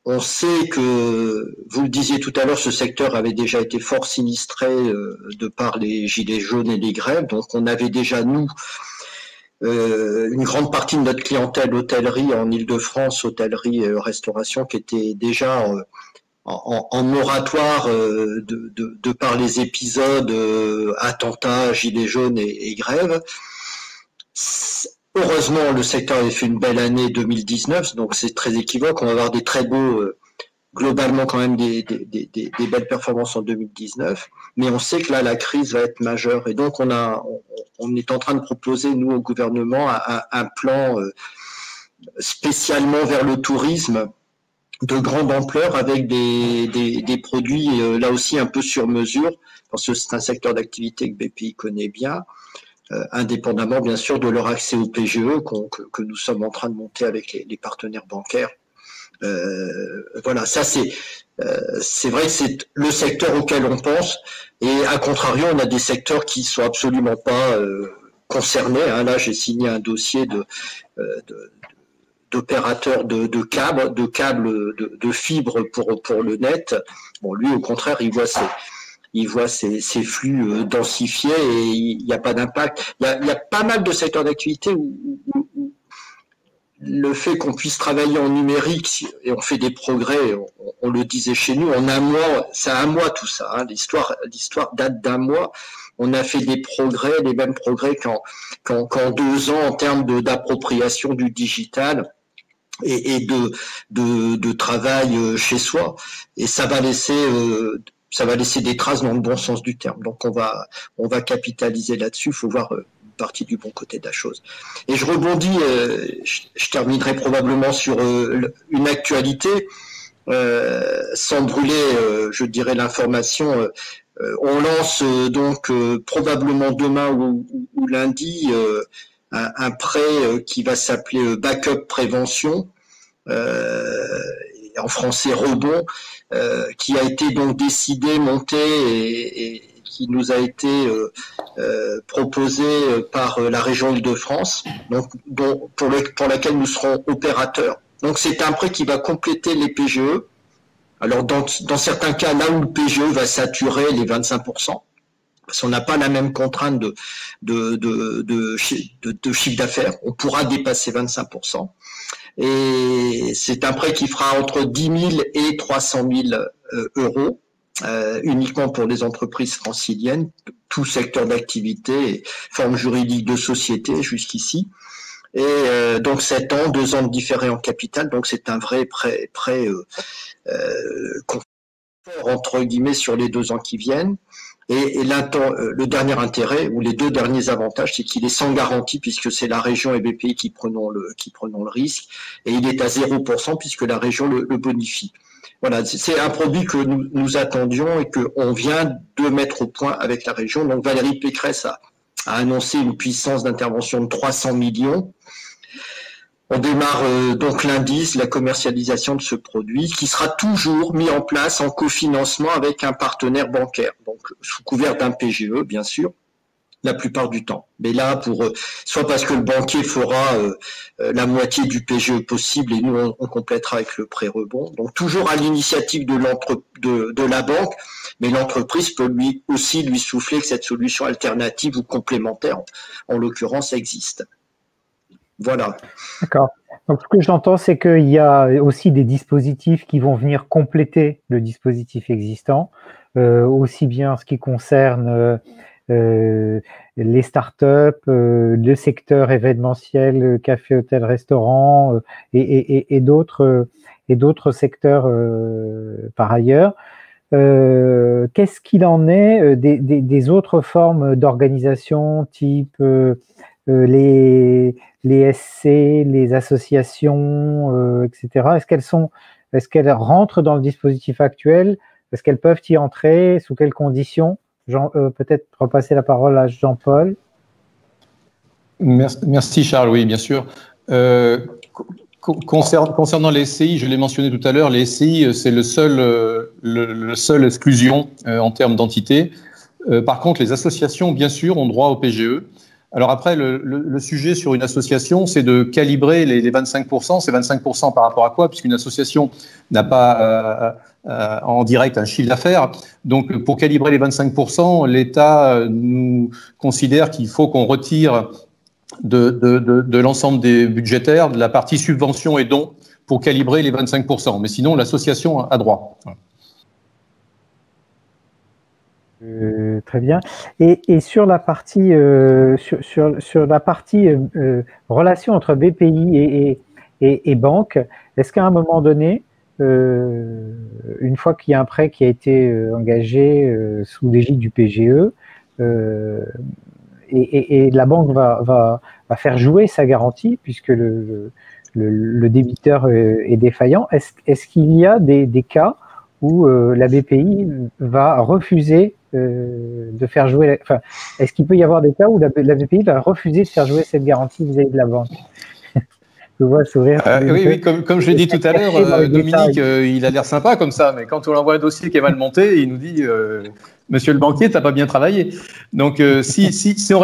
On sait que, vous le disiez tout à l'heure, ce secteur avait déjà été fort sinistré de par les gilets jaunes et les grèves, donc on avait déjà nous une grande partie de notre clientèle hôtellerie en Île-de-France, hôtellerie et restauration qui était déjà en moratoire de par les épisodes attentats, gilets jaunes et grèves. Heureusement, le secteur avait fait une belle année 2019, donc c'est très équivoque. On va avoir des très beaux, globalement quand même des belles performances en 2019, mais on sait que là la crise va être majeure et donc on est en train de proposer nous au gouvernement un plan spécialement vers le tourisme de grande ampleur avec des produits là aussi un peu sur mesure parce que c'est un secteur d'activité que BPI connaît bien, indépendamment bien sûr de leur accès au PGE que nous sommes en train de monter avec les partenaires bancaires. Voilà, ça c'est vrai que c'est le secteur auquel on pense et à contrario on a des secteurs qui sont absolument pas concernés. Hein. Là j'ai signé un dossier d'opérateurs de câbles, de fibres pour le net. Bon, lui, au contraire, il voit ses flux densifiés et il n'y a pas d'impact. Il y a pas mal de secteurs d'activité où le fait qu'on puisse travailler en numérique, et on fait des progrès, on le disait chez nous, en un mois, c'est un mois tout ça, hein, l'histoire date d'un mois, on a fait des progrès, les mêmes progrès qu'en 2 ans en termes d'appropriation du digital et de travail chez soi. Et ça va laisser ça va laisser des traces dans le bon sens du terme. Donc on va capitaliser là-dessus. Il faut voir une partie du bon côté de la chose. Et je rebondis, je terminerai probablement sur une actualité, sans brûler, je dirais, l'information. On lance donc probablement demain ou lundi un prêt qui va s'appeler Backup Prévention, en français rebond, qui a été donc décidé, monté et qui nous a été proposé par la région Île-de-France, donc pour laquelle nous serons opérateurs. Donc c'est un prêt qui va compléter les PGE. Alors dans certains cas, là où le PGE va saturer les 25%, parce qu'on n'a pas la même contrainte de chiffre d'affaires, on pourra dépasser 25%. Et c'est un prêt qui fera entre 10 000 et 300 000 euros, uniquement pour les entreprises franciliennes, tout secteur d'activité, forme juridique de société jusqu'ici. Et donc 7 ans, 2 ans de différé en capital, donc c'est un vrai prêt confort, entre guillemets, sur les 2 ans qui viennent. Et le dernier intérêt, ou les 2 derniers avantages, c'est qu'il est sans garantie, puisque c'est la région et BPI qui prenons le risque, et il est à 0% puisque la région le bonifie. Voilà, c'est un produit que nous attendions et qu'on vient de mettre au point avec la région. Donc Valérie Pécresse a annoncé une puissance d'intervention de 300 millions. On démarre donc lundi la commercialisation de ce produit qui sera toujours mis en place en cofinancement avec un partenaire bancaire, donc sous couvert d'un PGE bien sûr, la plupart du temps. Mais là, soit parce que le banquier fera la moitié du PGE possible et nous on complétera avec le prêt rebond. Donc toujours à l'initiative de la banque, mais l'entreprise peut lui souffler que cette solution alternative ou complémentaire, en l'occurrence, existe. Voilà. D'accord. Donc, ce que j'entends, c'est qu'il y a aussi des dispositifs qui vont venir compléter le dispositif existant, aussi bien en ce qui concerne les startups, le secteur événementiel, café, hôtel, restaurant et d'autres secteurs par ailleurs. Qu'est-ce qu'il en est des autres formes d'organisation type les SC, les associations, etc. Est-ce qu'elles rentrent dans le dispositif actuel? Est-ce qu'elles peuvent y entrer? Sous quelles conditions? Peut-être repasser la parole à Jean-Paul. Merci Charles, oui, bien sûr. Concernant les SCI, je l'ai mentionné tout à l'heure, les SCI, c'est le seul exclusion en termes d'entité. Par contre, les associations, bien sûr, ont droit au PGE. Alors après, le sujet sur une association, c'est de calibrer les 25%. C'est 25% par rapport à quoi? Puisqu'une association n'a pas en direct un chiffre d'affaires. Donc, pour calibrer les 25%, l'État nous considère qu'il faut qu'on retire de l'ensemble des budgétaires de la partie subvention et dons pour calibrer les 25%. Mais sinon, l'association a droit. Voilà. Très bien. Et sur la partie sur la partie relation entre BPI et banque, est-ce qu'à un moment donné, une fois qu'il y a un prêt qui a été engagé sous l'égide du PGE, et la banque va faire jouer sa garantie puisque le débiteur est défaillant, est-ce qu'il y a des cas où la BPI va refuser de faire jouer, est-ce qu'il peut y avoir des cas où la BPI va refuser de faire jouer cette garantie vis-à-vis de la banque? Je vois sourire. Oui, comme je l'ai dit tout à l'heure, Dominique, il a l'air sympa comme ça, mais quand on envoie un dossier qui est mal monté, il nous dit Monsieur le banquier, t'as pas bien travaillé. Donc, si on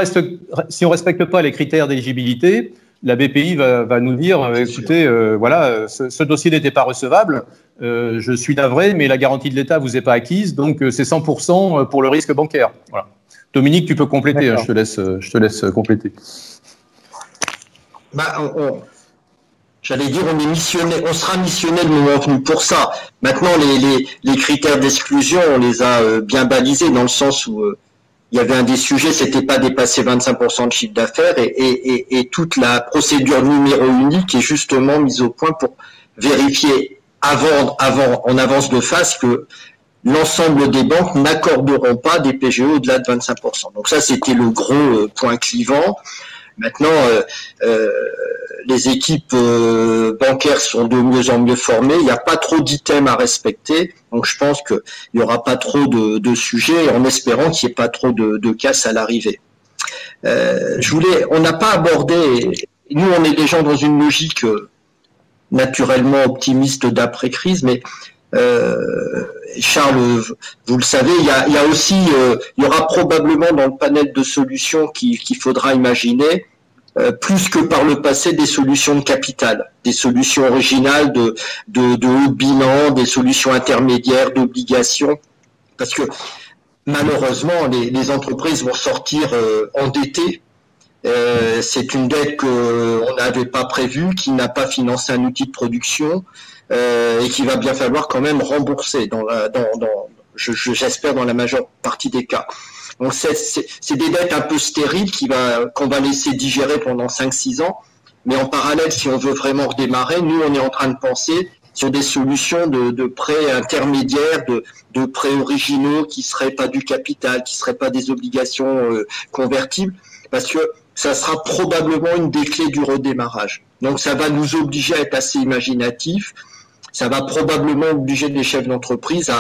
respecte pas les critères d'éligibilité, la BPI va nous dire écoutez, voilà, ce dossier n'était pas recevable. Je suis navré, mais la garantie de l'État vous est pas acquise, donc c'est 100% pour le risque bancaire. Voilà. Dominique, tu peux compléter. Hein, je te laisse compléter. J'allais dire, on sera missionné le moment venu pour ça. Maintenant, les critères d'exclusion, on les a bien balisés dans le sens où il y avait un des sujets, c'était pas dépasser 25% de chiffre d'affaires et toute la procédure numéro unique est justement mise au point pour vérifier en avance de phase que l'ensemble des banques n'accorderont pas des PGE au-delà de 25%. Donc ça, c'était le gros point clivant. Maintenant, les équipes bancaires sont de mieux en mieux formées. Il n'y a pas trop d'items à respecter. Donc, je pense qu'il n'y aura pas trop de sujets, en espérant qu'il n'y ait pas trop de casse à l'arrivée. On n'a pas abordé, nous, on est des gens dans une logique naturellement optimiste d'après-crise, mais Charles, vous le savez, il y a aussi, il y aura probablement dans le panel de solutions qu'il faudra imaginer, plus que par le passé, des solutions de capital, des solutions originales de haut bilan, des solutions intermédiaires, d'obligations, parce que malheureusement, les entreprises vont sortir endettées. C'est une dette qu'on n'avait pas prévue, qui n'a pas financé un outil de production, et qu'il va bien falloir quand même rembourser j'espère dans la majeure partie des cas. Donc c'est des dettes un peu stériles qu'on va laisser digérer pendant 5-6 ans, mais en parallèle, si on veut vraiment redémarrer, nous on est en train de penser sur des solutions de prêts intermédiaires, de prêts originaux qui seraient pas du capital, qui seraient pas des obligations convertibles, parce que ça sera probablement une des clés du redémarrage. Donc ça va nous obliger à être assez imaginatifs. Ça va probablement obliger les chefs d'entreprise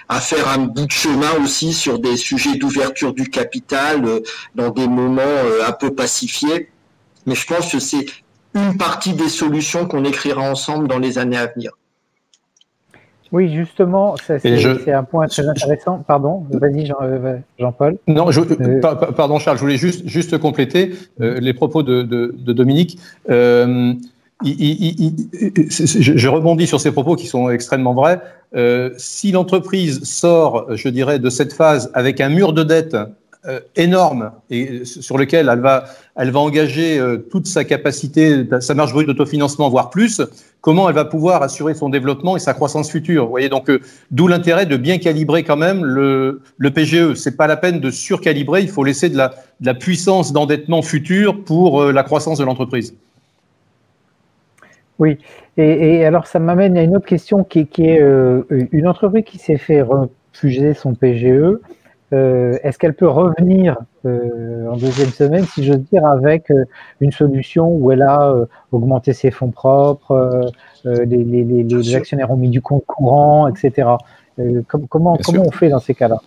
à faire un bout de chemin aussi sur des sujets d'ouverture du capital dans des moments un peu pacifiés. Mais je pense que c'est une partie des solutions qu'on écrira ensemble dans les années à venir. Oui, justement, c'est un point très intéressant. Pardon, vas-y Jean-Paul. Non, pardon Charles, je voulais juste compléter les propos de Dominique. Je rebondis sur ces propos qui sont extrêmement vrais. Si l'entreprise sort, je dirais, de cette phase avec un mur de dette énorme et sur lequel elle va engager toute sa capacité, sa marge brute d'autofinancement, voire plus, comment elle va pouvoir assurer son développement et sa croissance future. Vous voyez, donc d'où l'intérêt de bien calibrer quand même le PGE. C'est pas la peine de surcalibrer, il faut laisser de la puissance d'endettement futur pour la croissance de l'entreprise. Oui, et alors ça m'amène à une autre question qui est une entreprise qui s'est fait refuser son PGE. Est-ce qu'elle peut revenir en deuxième semaine, si j'ose dire, avec une solution où elle a augmenté ses fonds propres, les actionnaires ont mis du compte courant, etc. Comment on fait dans ces cas-là?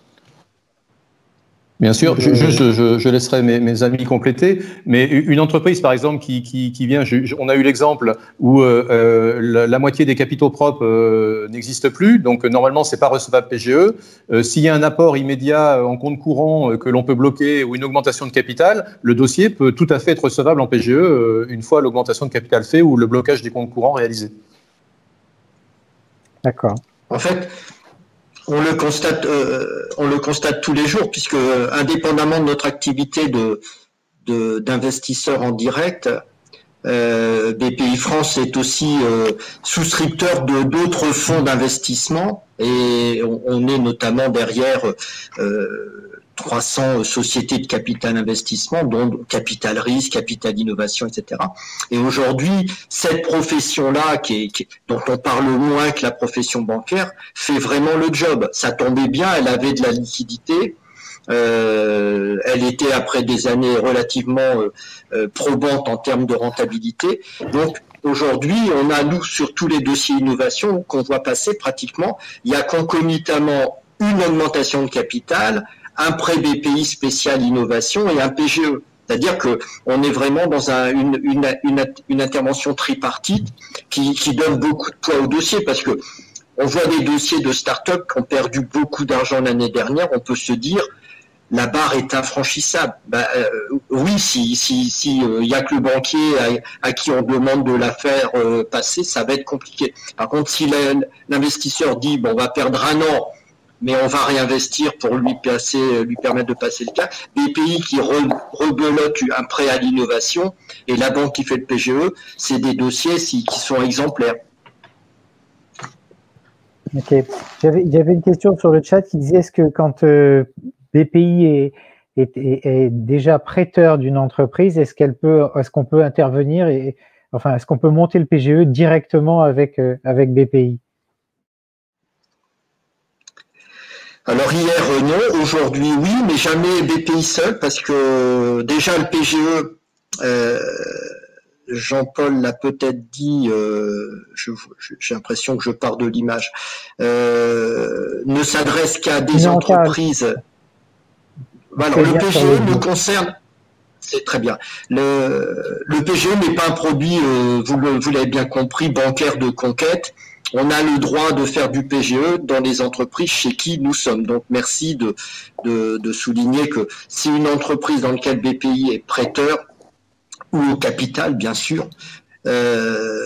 Bien sûr, je laisserai mes amis compléter, mais une entreprise, par exemple, qui vient, on a eu l'exemple où la moitié des capitaux propres n'existe plus, donc normalement, c'est pas recevable PGE. S'il y a un apport immédiat en compte courant que l'on peut bloquer ou une augmentation de capital, le dossier peut tout à fait être recevable en PGE une fois l'augmentation de capital fait ou le blocage des comptes courants réalisé. D'accord. En fait, on le constate tous les jours, puisque indépendamment de notre activité d'investisseurs en direct, BPI France est aussi souscripteur d'autres fonds d'investissement et on est notamment derrière 300 sociétés de capital investissement, dont capital risque, capital innovation, etc. Et aujourd'hui, cette profession-là, dont on parle moins que la profession bancaire, fait vraiment le job. Ça tombait bien, elle avait de la liquidité. Elle était, après des années relativement probantes en termes de rentabilité. Donc, aujourd'hui, on a, nous, sur tous les dossiers innovation qu'on voit passer pratiquement, il y a concomitamment une augmentation de capital, un prêt BPI spécial innovation et un PGE. C'est-à-dire que on est vraiment dans une intervention tripartite qui donne beaucoup de poids au dossier, parce que on voit des dossiers de start-up qui ont perdu beaucoup d'argent l'année dernière. On peut se dire, la barre est infranchissable. Oui, si y a que le banquier à qui on demande de la faire passer, ça va être compliqué. Par contre, si l'investisseur dit, bon, on va perdre un an, mais on va réinvestir pour lui permettre de passer le cas. BPI qui rebelote un prêt à l'innovation et la banque qui fait le PGE, c'est des dossiers qui sont exemplaires. Ok. Il y avait une question sur le chat qui disait, est-ce que quand BPI est déjà prêteur d'une entreprise, est-ce qu'on peut intervenir est-ce qu'on peut monter le PGE directement avec BPI? Alors hier, non. Aujourd'hui, oui, mais jamais BPI seul, parce que déjà le PGE, Jean-Paul l'a peut-être dit, j'ai l'impression que je pars de l'image, ne s'adresse qu'à des entreprises. Alors, le PGE ne concerne... C'est très bien. Le PGE n'est pas un produit, vous l'avez bien compris, bancaire de conquête. On a le droit de faire du PGE dans les entreprises chez qui nous sommes. Donc, merci de souligner que si une entreprise dans laquelle BPI est prêteur, ou au capital, bien sûr,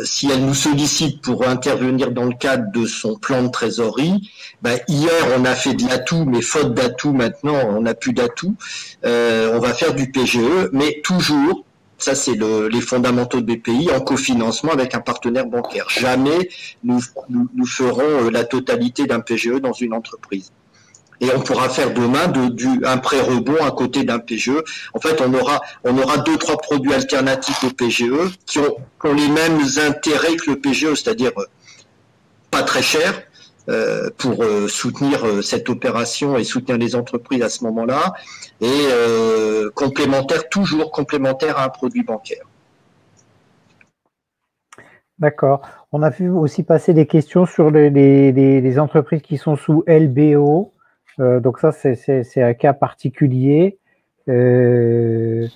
si elle nous sollicite pour intervenir dans le cadre de son plan de trésorerie, hier on a fait de l'atout, mais faute d'atout maintenant, on n'a plus d'atout, on va faire du PGE, mais toujours, ça c'est les fondamentaux de BPI, en cofinancement avec un partenaire bancaire. Jamais nous ferons la totalité d'un PGE dans une entreprise. Et on pourra faire demain un prêt rebond à côté d'un PGE. En fait, on aura 2-3 produits alternatifs au PGE qui ont les mêmes intérêts que le PGE, c'est-à-dire pas très cher pour soutenir cette opération et soutenir les entreprises à ce moment-là, et toujours complémentaire à un produit bancaire. D'accord. On a vu aussi passer des questions sur les entreprises qui sont sous LBO. Donc ça, c'est un cas particulier. C'est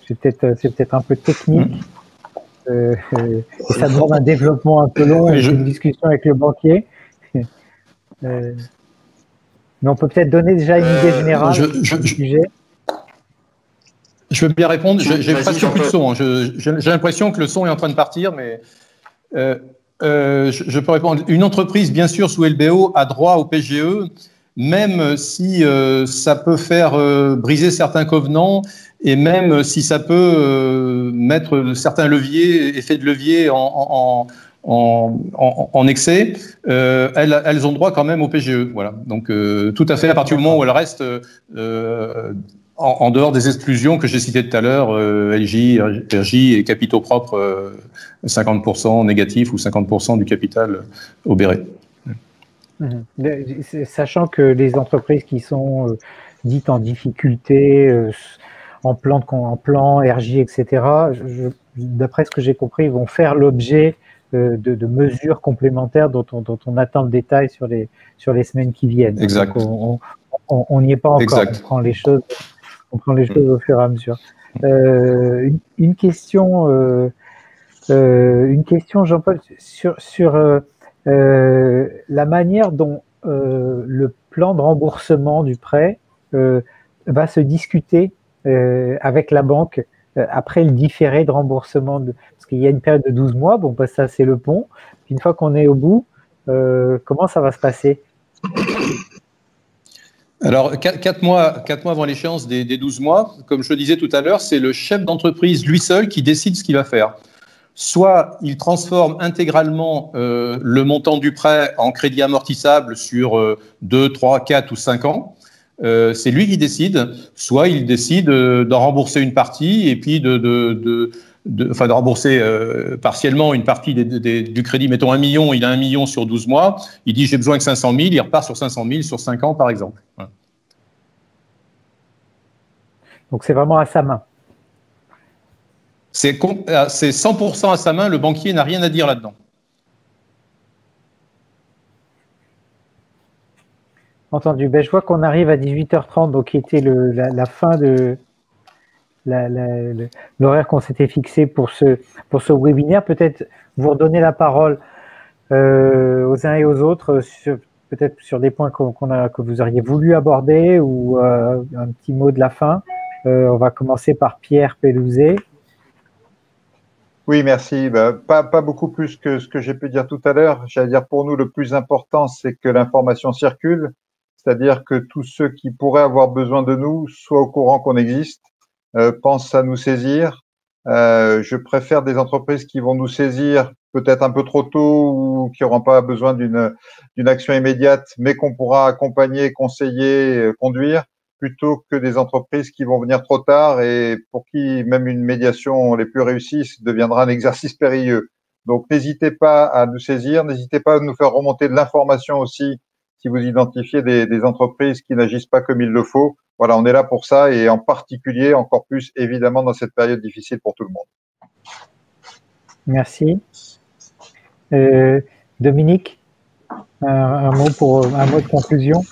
peut-être un peu technique. Et ça demande un développement un peu long et une discussion avec le banquier. Mais on peut peut-être donner déjà une idée générale du sujet. Je veux bien répondre. J'ai presque plus de son. J'ai l'impression que le son est en train de partir, mais je peux répondre. Une entreprise, bien sûr, sous LBO, a droit au PGE, même si ça peut faire briser certains covenants et même si ça peut mettre certains leviers, effets de levier en excès, elles ont droit quand même au PGE. Voilà. Donc, tout à fait, à partir du moment où elles restent en dehors des exclusions que j'ai citées tout à l'heure, LJ, RJ et capitaux propres, 50% négatifs ou 50% du capital obéré. Sachant que les entreprises qui sont dites en difficulté, en plan, RJ, etc., d'après ce que j'ai compris, vont faire l'objet de mesures complémentaires dont on attend le détail sur les semaines qui viennent. Exact. Donc on n'y est pas encore. Exact. On prend les choses au fur et à mesure. Une question, Jean-Paul, sur la manière dont le plan de remboursement du prêt va se discuter avec la banque après le différé de remboursement. Parce qu'il y a une période de 12 mois, bon, ça c'est le pont. Puis une fois qu'on est au bout, comment ça va se passer ? Alors, 4 mois avant l'échéance des 12 mois, comme je le disais tout à l'heure, c'est le chef d'entreprise lui seul qui décide ce qu'il va faire. Soit il transforme intégralement le montant du prêt en crédit amortissable sur 2, 3, 4 ou 5 ans. C'est lui qui décide. Soit il décide d'en rembourser une partie et puis de rembourser partiellement une partie du crédit. Mettons 1 million, il a 1 million sur 12 mois. Il dit j'ai besoin que 500 000, il repart sur 500 000 sur 5 ans par exemple. Voilà. Donc c'est vraiment à sa main. C'est 100% à sa main, le banquier n'a rien à dire là-dedans. Entendu. Je vois qu'on arrive à 18h30, donc qui était la fin de l'horaire qu'on s'était fixé pour ce webinaire. Peut-être vous redonner la parole aux uns et aux autres, peut-être sur des points que vous auriez voulu aborder ou un petit mot de la fin. On va commencer par Pierre Pelouzet. Oui, merci. Pas beaucoup plus que ce que j'ai pu dire tout à l'heure. J'allais dire, pour nous, le plus important, c'est que l'information circule, c'est-à-dire que tous ceux qui pourraient avoir besoin de nous soient au courant qu'on existe, pensent à nous saisir. Je préfère des entreprises qui vont nous saisir peut-être un peu trop tôt ou qui n'auront pas besoin d'une action immédiate, mais qu'on pourra accompagner, conseiller, conduire, plutôt que des entreprises qui vont venir trop tard et pour qui même une médiation les plus réussies deviendra un exercice périlleux. Donc n'hésitez pas à nous saisir, n'hésitez pas à nous faire remonter de l'information aussi si vous identifiez des entreprises qui n'agissent pas comme il le faut. Voilà, on est là pour ça et en particulier, encore plus évidemment dans cette période difficile pour tout le monde. Merci. Dominique, un mot de conclusion.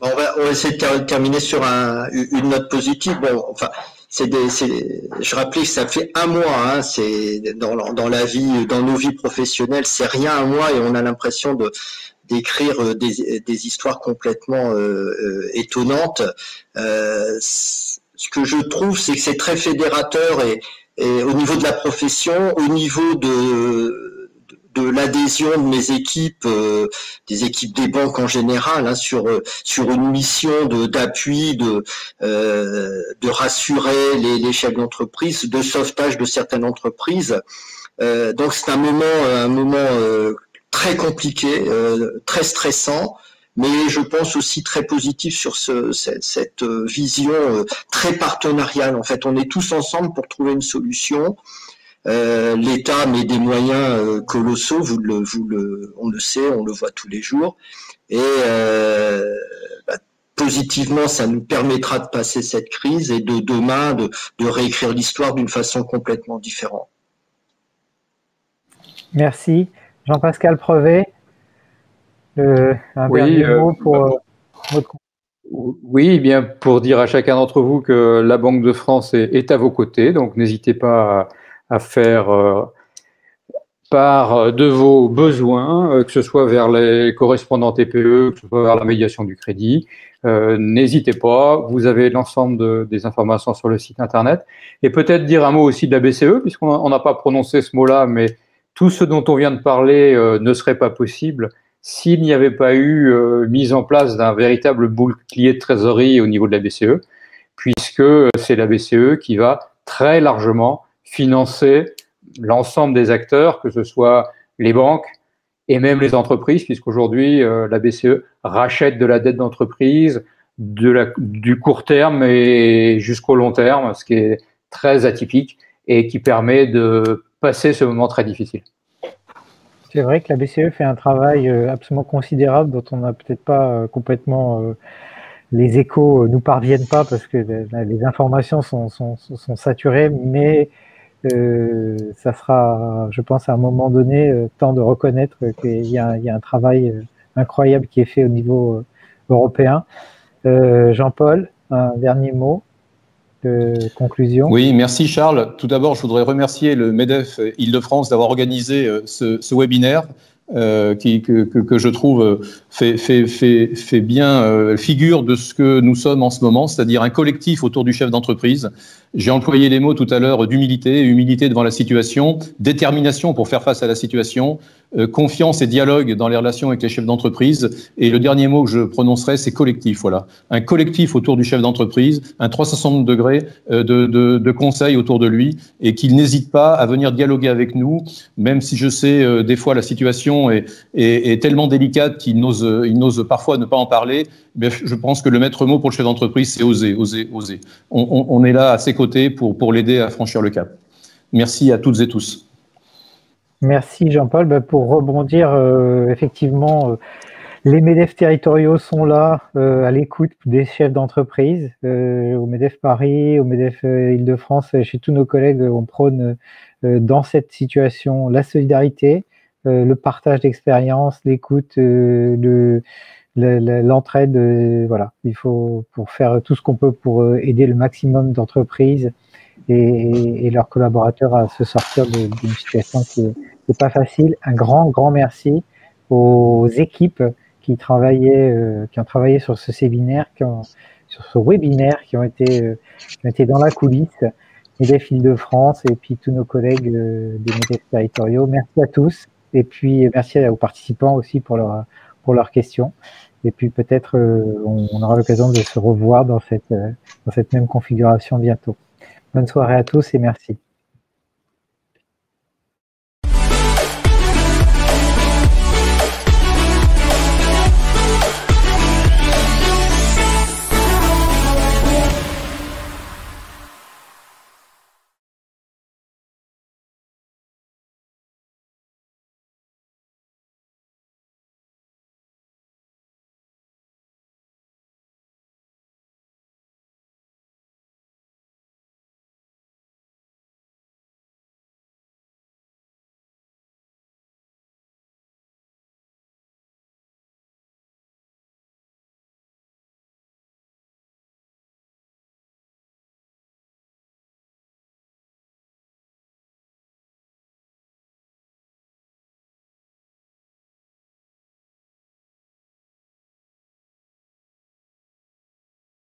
On va essayer de terminer sur une note positive. Bon, enfin, je rappelais que ça fait un mois, hein, c'est dans la vie, dans nos vies professionnelles, c'est rien un mois et on a l'impression d'écrire des histoires complètement étonnantes. Ce que je trouve, c'est que c'est très fédérateur et au niveau de la profession, au niveau de l'adhésion de mes équipes, des équipes des banques en général, hein, sur une mission d'appui, de rassurer les chefs d'entreprise, de sauvetage de certaines entreprises. Donc c'est un moment très compliqué, très stressant, mais je pense aussi très positif sur cette vision très partenariale. En fait, on est tous ensemble pour trouver une solution. L'État met des moyens colossaux, on le sait, on le voit tous les jours. Et positivement, ça nous permettra de passer cette crise et de demain de réécrire l'histoire d'une façon complètement différente. Merci. Jean-Pascal Prevet, un dernier mot pour votre... Oui, bien pour dire à chacun d'entre vous que la Banque de France est à vos côtés, donc n'hésitez pas à faire part de vos besoins, que ce soit vers les correspondants TPE, que ce soit vers la médiation du crédit. N'hésitez pas, vous avez l'ensemble des informations sur le site internet. Et peut-être dire un mot aussi de la BCE, puisqu'on n'a pas prononcé ce mot-là, mais tout ce dont on vient de parler ne serait pas possible s'il n'y avait pas eu mise en place d'un véritable bouclier de trésorerie au niveau de la BCE, puisque c'est la BCE qui va très largement financer l'ensemble des acteurs, que ce soit les banques et même les entreprises, puisqu'aujourd'hui, la BCE rachète de la dette d'entreprise du court terme et jusqu'au long terme, ce qui est très atypique et qui permet de passer ce moment très difficile. C'est vrai que la BCE fait un travail absolument considérable dont on n'a peut-être pas complètement... les échos nous parviennent pas parce que les informations sont saturées, mais ça sera, je pense, à un moment donné, temps de reconnaître qu'il y a un travail incroyable qui est fait au niveau européen. Jean-Paul, un dernier mot de conclusion. Oui, merci Charles. Tout d'abord, je voudrais remercier le MEDEF Île-de-France d'avoir organisé ce webinaire que je trouve fait bien figure de ce que nous sommes en ce moment, c'est-à-dire un collectif autour du chef d'entreprise. J'ai employé les mots tout à l'heure d'humilité, humilité devant la situation, détermination pour faire face à la situation, confiance et dialogue dans les relations avec les chefs d'entreprise. Et le dernier mot que je prononcerai, c'est collectif. Voilà, un collectif autour du chef d'entreprise, un 360 degrés de conseils autour de lui, et qu'il n'hésite pas à venir dialoguer avec nous, même si je sais des fois la situation est tellement délicate qu'il n'ose parfois ne pas en parler. Mais je pense que le maître mot pour le chef d'entreprise, c'est oser, oser, oser. On est là à ses côtés pour l'aider à franchir le cap. Merci à toutes et tous. Merci Jean-Paul. Pour rebondir, effectivement, les MEDEF territoriaux sont là à l'écoute des chefs d'entreprise. Au MEDEF Paris, au MEDEF Île-de-France, chez tous nos collègues, on prône dans cette situation la solidarité, le partage d'expériences, l'écoute, l'entraide. Voilà, il faut pour faire tout ce qu'on peut pour aider le maximum d'entreprises et leurs collaborateurs à se sortir d'une situation qui n'est pas facile. Un grand merci aux équipes qui ont travaillé sur ce séminaire, sur ce webinaire, qui ont été dans la coulisse, MEDEF Île-de-France et puis tous nos collègues des MEDEF territoriaux. Merci à tous et puis merci aux participants aussi pour leurs questions. Et puis peut-être on aura l'occasion de se revoir dans cette même configuration bientôt. Bonne soirée à tous et merci.